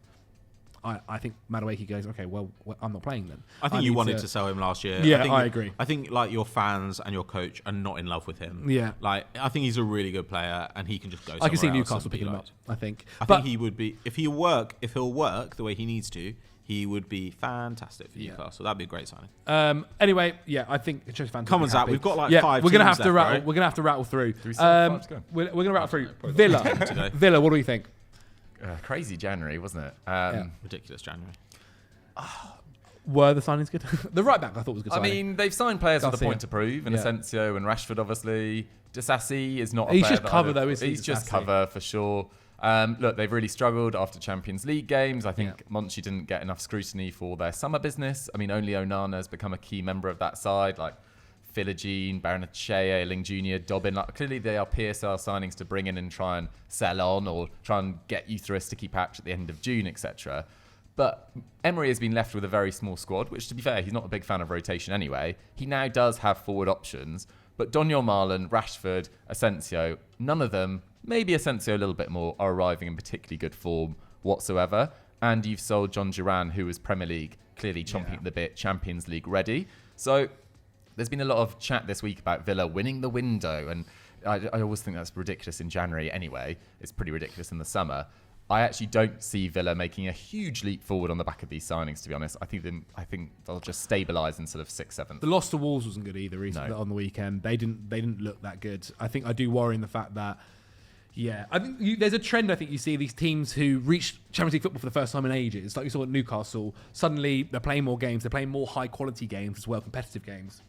I think Madueke goes, okay, well, I'm not playing then. I think you wanted to sell him last year. Yeah, I agree. I think like your fans and your coach are not in love with him. Yeah. Like I think he's a really good player and he can just go. I can see somewhere else Newcastle and be picking him like- up. I think. I think he would be if he'll work the way he needs to. He would be fantastic for Newcastle. That'd be a great signing. Anyway, yeah, I think Chelsea fans. Come on, Zach. We've got like 5 we're gonna teams have to left, rattle. right? We're gonna have to rattle through. Do we still have 5 to go? We're gonna rattle through. Probably Villa. Villa. What do you think? Crazy January, wasn't it? Ridiculous January. Were the signings good? The right back I thought was a good. I mean, they've signed players with a Garcia. point to prove, and Asensio and Rashford, obviously. Disassi is not. He's a player just that cover, I don't- though, isn't he, He's just Disassi? cover for sure. Look, they've really struggled after Champions League games. I think Monchi didn't get enough scrutiny for their summer business. I mean, only Onana has become a key member of that side, like Philogene, Barrenetxea, Ayling Jr., Dobbin. Like, clearly, they are PSL signings to bring in and try and sell on or try and get you through a sticky patch at the end of June, etc. But Emery has been left with a very small squad, which, to be fair, he's not a big fan of rotation anyway. He now does have forward options, but Donyell Marlon, Rashford, Asensio, none of them, maybe Asensio a little bit more, are arriving in particularly good form whatsoever. And you've sold John Duran, who was Premier League, clearly chomping at the bit, Champions League ready. So there's been a lot of chat this week about Villa winning the window, and I always think that's ridiculous in January anyway. It's pretty ridiculous in the summer. I actually don't see Villa making a huge leap forward on the back of these signings, to be honest. I think they'll just stabilise in sort of 6th, 7th. The loss to Wolves wasn't good either recently on the weekend. They didn't look that good. I think I do worry in the fact that I think there's a trend. I think you see these teams who reach Champions League football for the first time in ages, like you saw at Newcastle. Suddenly they're playing more games. They're playing more high quality games as well, competitive games.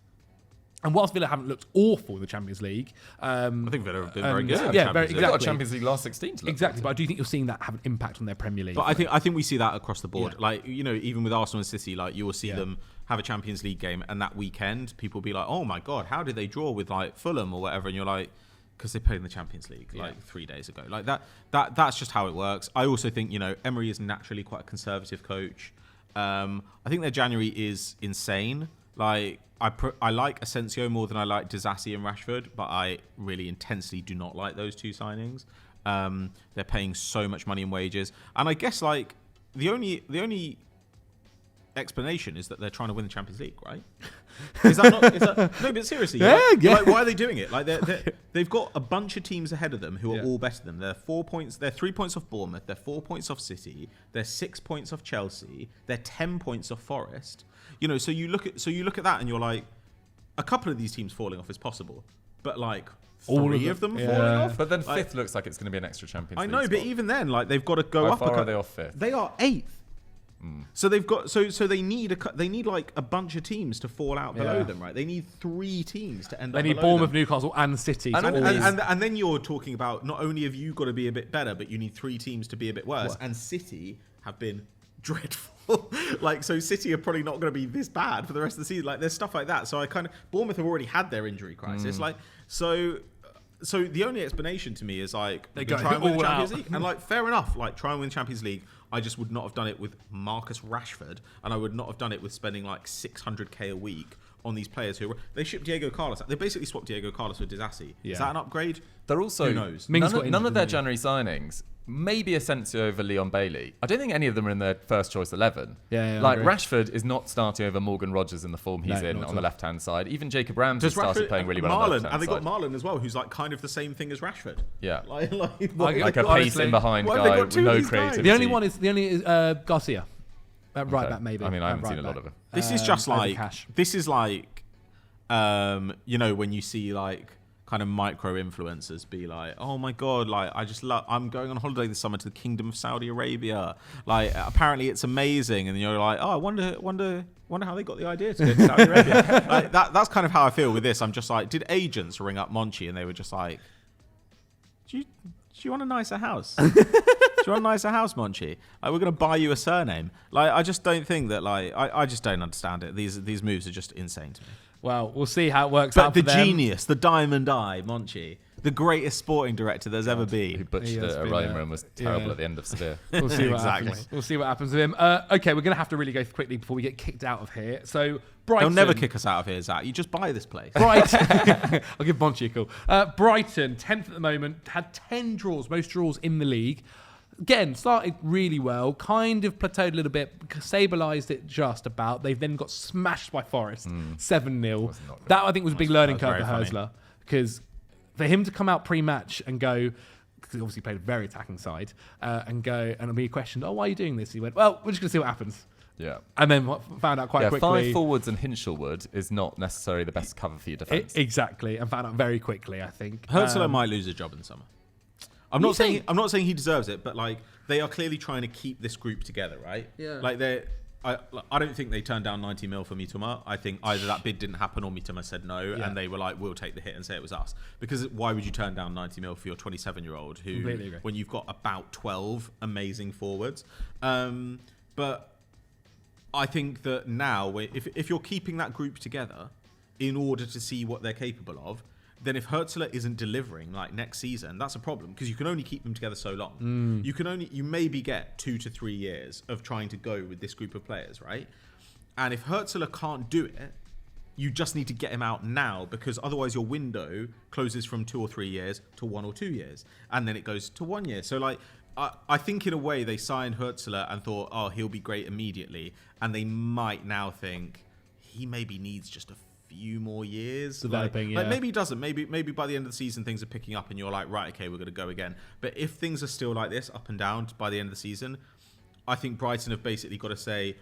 And whilst Villa haven't looked awful in the Champions League, I think Villa have been very good. Yeah, in very the Champions League. They've got exactly. Champions League last 16 to look Exactly, forward but I do think you're seeing that have an impact on their Premier League. But I think we see that across the board. Yeah. Like, you know, even with Arsenal and City, like you will see them have a Champions League game, and that weekend people will be like, "Oh my god, how did they draw with like Fulham or whatever?" And you're like, "Because they played in the Champions League like 3 days ago." Like that's just how it works. I also think, you know, Emery is naturally quite a conservative coach. I think their January is insane. Like I like Asensio more than I like Disassi and Rashford, but I really intensely do not like those 2 signings. They're paying so much money in wages, and I guess like the only explanation is that they're trying to win the Champions League, right? Is that not? No, but seriously, like, why are they doing it? Like they've got a bunch of teams ahead of them who are all better than them. They're 4 points. They're 3 points off Bournemouth. They're 4 points off City. They're 6 points off Chelsea. They're 10 points off Forest. You know, so you look at that and you're like, a couple of these teams falling off is possible, but like All three of them falling off. But then 5th looks like it's going to be an extra Champions League I know, but spot. even then, like they've got to go How up. far are they off 5th? They are 8th. So they've got so they need like a bunch of teams to fall out below them, right? They need 3 teams to end up. they need below Bournemouth, them. Newcastle, and City. And then you're talking about not only have you got to be a bit better, but you need 3 teams to be a bit worse. And City have been dreadful. Like, so City are probably not going to be this bad for the rest of the season. Like, there's stuff like that. So Bournemouth have already had their injury crisis. Like, so the only explanation to me is like they go try and win the all Champions out. League, and like fair enough, like try and win the Champions League. I just would not have done it with Marcus Rashford, and I would not have done it with spending like 600k a week on these players who they shipped Diego Carlos. They basically swapped Diego Carlos with Disassi. Is that an upgrade? They're also Who knows? none of their January signings. Maybe Asensio over Leon Bailey. I don't think any of them are in their first choice 11. Yeah, like I agree. Rashford is not starting over Morgan Rogers in the form he's in not on the at left hand side. Even Jacob Ramsey Does started Rashford playing really well on the Marlon, left hand and they side. got Marlon as well, who's like kind of the same thing as Rashford. Yeah. like Like a Honestly, pacing behind why have they guy got with 2 of no these guys? creativity. the only is Garcia. Right Okay. back, maybe. I mean, I haven't Right seen a lot back. of it. This is just over like Cash. this is like you know, when you see like kind of micro influencers be like, oh my god, like I'm going on holiday this summer to the Kingdom of Saudi Arabia, like apparently it's amazing, and you're like, oh, I wonder how they got the idea to go to Saudi Arabia. Like that's kind of how I feel with this. I'm just like, did agents ring up Monchi and they were just like, do you want a nicer house? Do you want a nicer house, Monchi? Like, we're going to buy you a surname. Like, I just don't think that, like, I just don't understand it. These moves are just insane to me. Well, we'll see how it works But out the for them. genius, the diamond eye, Monchi, the greatest sporting director there's ever Who been. butchered He has it at been, Roma and was terrible yeah. at the end of Sevilla. We'll see what Exactly. happens. We'll see what happens with him. Okay, we're going to have to really go quickly before we get kicked out of here. So, Brighton. They'll never kick us out of here, Zach. You just buy this place. Brighton. I'll give Monchi a call. Brighton, 10th at the moment, had 10 draws, most draws in the league. again, started really well, kind of plateaued a little bit, stabilised it just about. They've then got smashed by Forest, 7-0. That, I think, was a big learning curve for Hurtsler. Because for him to come out pre-match and go, because he obviously played a very attacking side, and go and be questioned, why are you doing this? He went, well, we're just going to see what happens. Yeah. And then found out quite quickly. 5 forwards and Hinchelwood is not necessarily the best cover for your defence. Exactly. And found out very quickly, I think. Hurtsler might lose his job in the summer. I'm not saying he deserves it, but like they are clearly trying to keep this group together, right? Yeah. Like I don't think they turned down 90 mil for Mitoma. I think either that bid didn't happen or Mitoma said no, and they were like, we'll take the hit and say it was us. Because why would you turn down 90 mil for your 27-year-old who, when you've got about 12 amazing forwards? But I think that now, if you're keeping that group together in order to see what they're capable of, then if Hurtsler isn't delivering like next season, that's a problem because you can only keep them together so long. You maybe get 2 to 3 years of trying to go with this group of players, right? And if Hurtsler can't do it, you just need to get him out now because otherwise your window closes from 2 or 3 years to 1 or 2 years, and then it goes to 1 year. So like, I think in a way they signed Hurtsler and thought, oh, he'll be great immediately, and they might now think he maybe needs just a few more years. Developing, like maybe he doesn't. Maybe by the end of the season things are picking up and you're like, right, okay, we're going to go again. But if things are still like this, up and down by the end of the season, I think Brighton have basically got to say,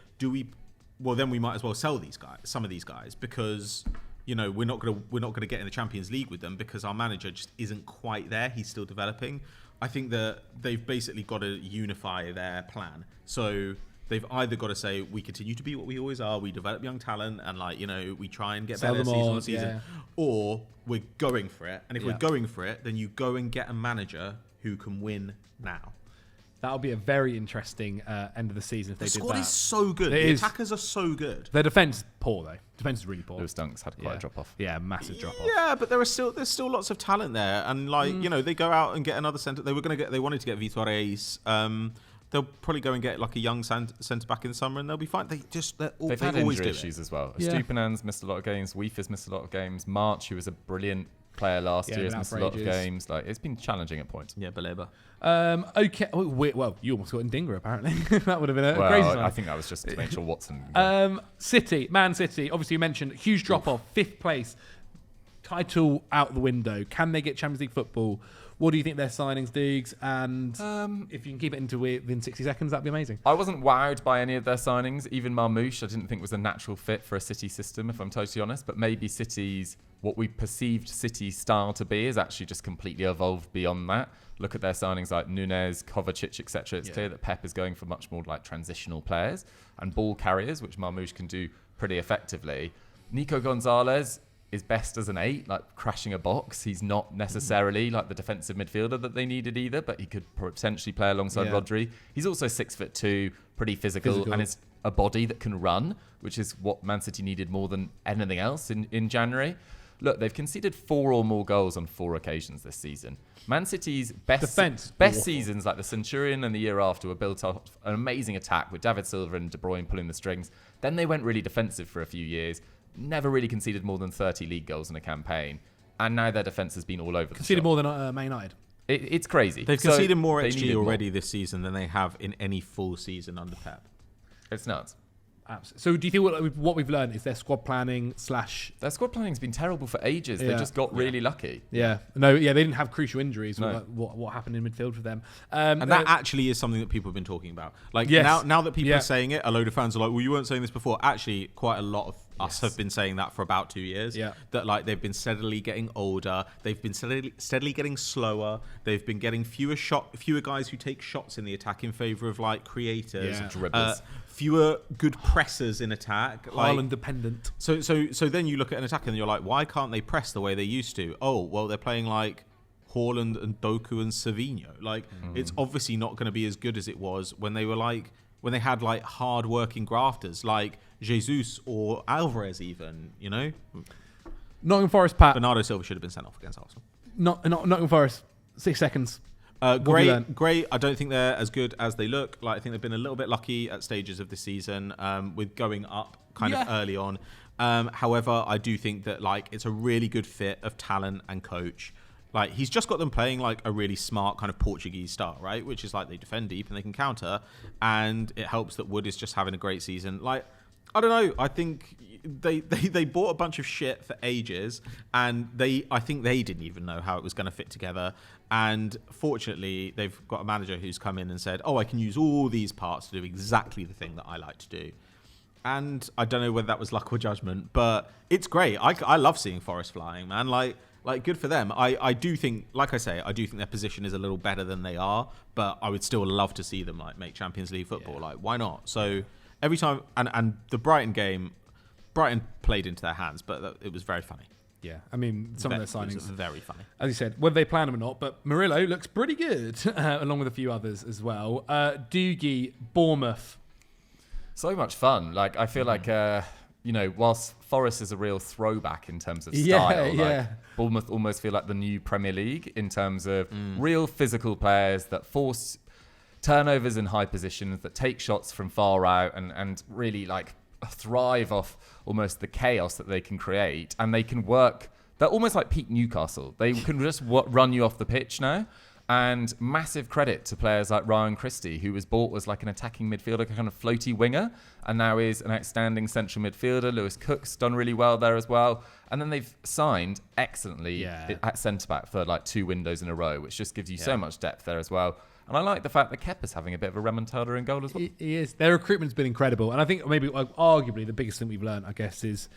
well, then we might as well sell some of these guys, because we're not going to get in the Champions League with them because our manager just isn't quite there. He's still developing. I think that they've basically got to unify their plan. So they've either got to say, we continue to be what we always are, we develop young talent, and we try and get better season on season, or we're going for it. And if we're going for it, then you go and get a manager who can win now. That'll be a very interesting end of the season if they did that. The squad is so good. The attackers are so good. Their defence is poor, though. Defence is really poor. Lewis Dunk's had quite a drop-off. Yeah, massive drop-off. Yeah, but there's still lots of talent there. And, they go out and get another centre. They wanted to get Vitor Reis. They'll probably go and get a young centre-back in the summer and they'll be fine. They've had always injury issues as well. Stupiñán's missed a lot of games. Weefer's missed a lot of games. March, who was a brilliant player last year, has missed a lot of games. It's been challenging at points. Yeah, Djellab. Okay. Well, you almost got in Dinger, apparently. That would have been a crazy sign. I think that was just to make sure Watson. Man City. Obviously, you mentioned huge drop-off. 5th place. Title out the window. Can they get Champions League football? What do you think their signings, Deegs? And if you can keep it into within 60 seconds, that'd be amazing. I wasn't wowed by any of their signings. Even Marmoush, I didn't think was a natural fit for a City system, if I'm totally honest. But maybe what we perceived City's style to be is actually just completely evolved beyond that. Look at their signings like Nunez, Kovacic, etc. It's clear that Pep is going for much more transitional players and ball carriers, which Marmoush can do pretty effectively. Nico Gonzalez is best as an 8, crashing a box. He's not necessarily the defensive midfielder that they needed either, but he could potentially play alongside Rodri. He's also 6'2", pretty physical, and is a body that can run, which is what Man City needed more than anything else in January. Look, they've conceded 4 or more goals on 4 occasions this season. Man City's best seasons, like the Centurion and the year after, were built off an amazing attack with David Silva and De Bruyne pulling the strings. Then they went really defensive for a few years. Never really conceded more than 30 league goals in a campaign. And now their defence has been all over the shop. Conceded more than Man United. It's crazy. They've conceded more XG already this season than they have in any full season under Pep. It's nuts. Absolutely. So do you think what we've learned is their squad planning / Their squad planning's been terrible for ages. They just got really lucky. Yeah. No, they didn't have crucial injuries. No. What happened in midfield for them. And that actually is something that people have been talking about. Now that people are saying it, a load of fans are like, well, you weren't saying this before. Actually, quite a lot of us have been saying that for about 2 years. Yeah. That they've been steadily getting older. They've been steadily getting slower. They've been getting fewer guys who take shots in the attack in favour of creators. Yeah. Dribblers. Fewer good pressers in attack. Haaland dependent. So then you look at an attack and you're like, why can't they press the way they used to? Oh, well, they're playing Haaland and Doku and Savinho. It's obviously not going to be as good as it was when they were when they had hard-working grafters like Jesus or Alvarez even, Nottingham Forest, Pat. Bernardo Silva should have been sent off against Arsenal. Nottingham Forest, 6 seconds. Great. I don't think they're as good as they look. I think they've been a little bit lucky at stages of the season with going up kind of early on. However, I do think that it's a really good fit of talent and coach. Like, he's just got them playing like a really smart kind of Portuguese style, right? Which is like they defend deep and they can counter, and it helps that Wood is just having a great season. Like, I don't know. I think they bought a bunch of shit for ages, and I think they didn't even know how it was going to fit together. And fortunately, they've got a manager who's come in and said, "Oh, I can use all these parts to do exactly the thing that I like to do." And I don't know whether that was luck or judgment, but it's great. I love seeing Forest flying, man. Like good for them. I do think, like I say, I do think their position is a little better than they are, but I would still love to see them like make Champions League football. Like, why not? So every time, and the Brighton game, Brighton played into their hands, but it was very funny. Yeah, I mean, some of their signings, very funny. As you said, whether they plan them or not, but Murillo looks pretty good, along with a few others as well. Doogie, Bournemouth. So much fun. Like, I feel like, whilst Forest is a real throwback in terms of style, like, Bournemouth almost feel like the new Premier League in terms of real physical players that force turnovers in high positions, that take shots from far out and really like thrive off almost the chaos that they can create, and they can work. They're almost like peak Newcastle. They can just run you off the pitch now. And massive credit to players like Ryan Christie, who was bought as like an attacking midfielder, a kind of floaty winger, and now is an outstanding central midfielder. Lewis Cook's done really well there as well. And then they've signed excellently at centre-back for like 2 windows in a row, which just gives you so much depth there as well. And I like the fact that Kepa's having a bit of a remontada in goal as well. He is. Their recruitment's been incredible. And I think maybe arguably the biggest thing we've learned, I guess, is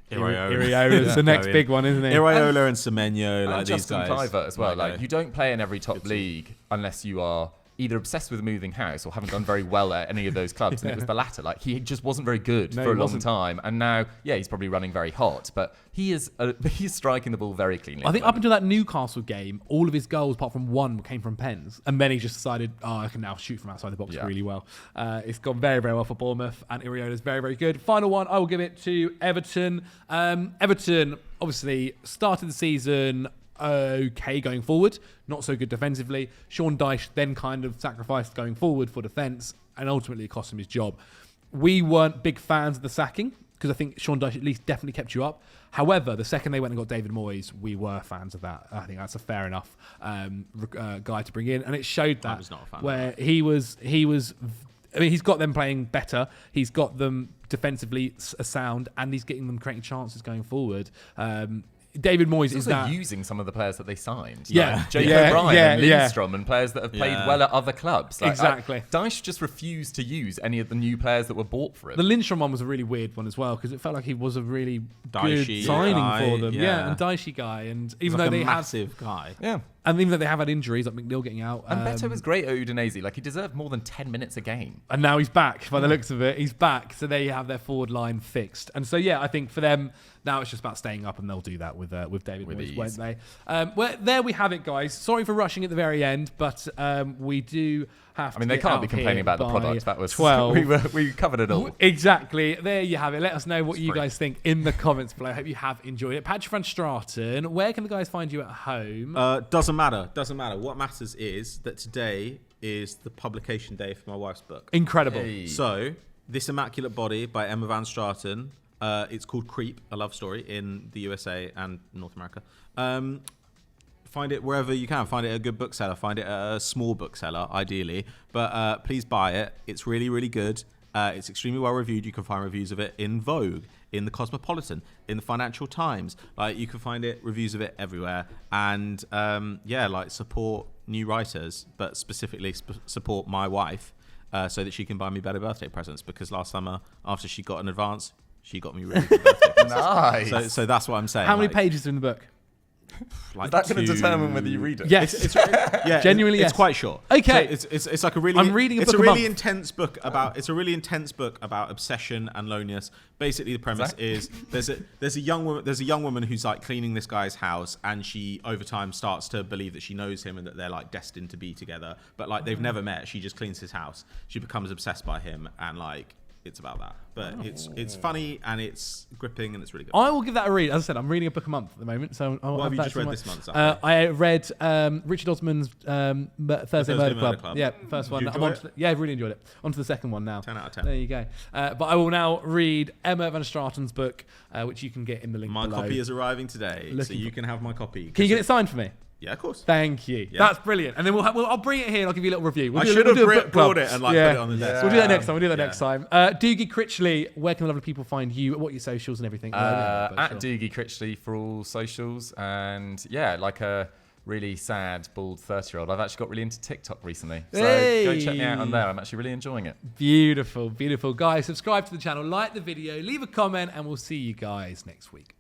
Iraola's the next big one, isn't it? Iraola and Semenyo, like and these Justin guys. Kluivert as well. Like, you don't play in every top league unless you are either obsessed with moving house or haven't done very well at any of those clubs. And it was the latter. Like, he just wasn't very good for a long time. And now, he's probably running very hot, but he's striking the ball very cleanly. I think up until that Newcastle game, all of his goals, apart from one, came from pens. And then he just decided, I can now shoot from outside the box really well. It's gone very, very well for Bournemouth, and Iraola's very, very good. Final one, I will give it to Everton. Everton, obviously, started the season okay going forward, not so good defensively. Sean Dyche then kind of sacrificed going forward for defence, and ultimately it cost him his job. We weren't big fans of the sacking, because I think Sean Dyche at least definitely kept you up. However, the second they went and got David Moyes, we were fans of that. I think that's a fair enough guy to bring in, and it showed that I was not a fan where of that. he was. I mean, he's got them playing better. He's got them defensively sound, and he's getting them creating chances going forward. David Moyes He's is also that using some of the players that they signed. Yeah. Like Jake Yeah. O'Brien Yeah. and Lindstrom and players that have played well at other clubs. Like, Exactly. Dyche just refused to use any of the new players that were bought for him. The Lindstrom one was a really weird one as well, because it felt like he was a really Dicey good signing guy, for them. yeah. And Dicey guy. And even Like though a they massive guy. Yeah. and even though they have had injuries, like McNeil getting out. And Beto was great at Udinese. Like, he deserved more than 10 minutes a game. And now he's back, by the looks of it. He's back. So they have their forward line fixed. And so, I think for them, now it's just about staying up, and they'll do that with David With Moyes, ease. won't they? Well, there we have it, guys. Sorry for rushing at the very end, but we do have to. I mean, they get can't out be of here complaining about the by product. That was 12. we covered it all. Exactly. There you have it. Let us know what you free. guys think in the comments below. I hope you have enjoyed it. Patrick van Straten, where can the guys find you at home? Doesn't matter. What matters is that today is the publication day for my wife's book. Incredible. Hey. So, This Immaculate Body by Emma Van Straten. It's called Creep, a love story in the USA and North America. Find it wherever you can. Find it at a good bookseller. Find it at a small bookseller, ideally. But please buy it. It's really, really good. It's extremely well reviewed. You can find reviews of it in Vogue, in the Cosmopolitan, in the Financial Times. Like, you can find reviews of it everywhere. And support new writers, but specifically support my wife, so that she can buy me better birthday presents. Because last summer, after she got an advance, she got me really good birthday presents. Nice. So that's what I'm saying. How many pages are in the book? Like Is that going to determine whether you read it? Yes. Yeah, Genuinely, it's yes. quite short. Okay. So it's like a really. I'm reading a it's book a a really month. intense book about. It's a really intense book about obsession and loneliness. Basically, the premise is there's a young woman who's like cleaning this guy's house, and she over time starts to believe that she knows him and that they're like destined to be together. But like they've never met. She just cleans his house. She becomes obsessed by him, and like it's about that. but it's funny and it's gripping and it's really good. I will give that a read. As I said, I'm reading a book a month at the moment. So what have you just read this month? I read Richard Osman's Thursday Murder Club. Yeah, first one. I've really enjoyed it. On to the second one now. 10 out of 10. There you go. But I will now read Emma van Straten's book, which you can get in the link below. My copy is arriving today, so you can have my copy. Can you get it signed for me? Yeah, of course. Thank you. Yeah. That's brilliant. And then I'll bring it here and I'll give you a little review. I should have brought it and put it on the desk. We'll do that next time. Next time. Doogie Critchley, where can the lovely people find you? What are your socials and everything? At Doogie Critchley for all socials. And yeah, like a really sad, bald 30-year-old. I've actually got really into TikTok recently. So go check me out on there. I'm actually really enjoying it. Beautiful, beautiful. Guys, subscribe to the channel, like the video, leave a comment, and we'll see you guys next week.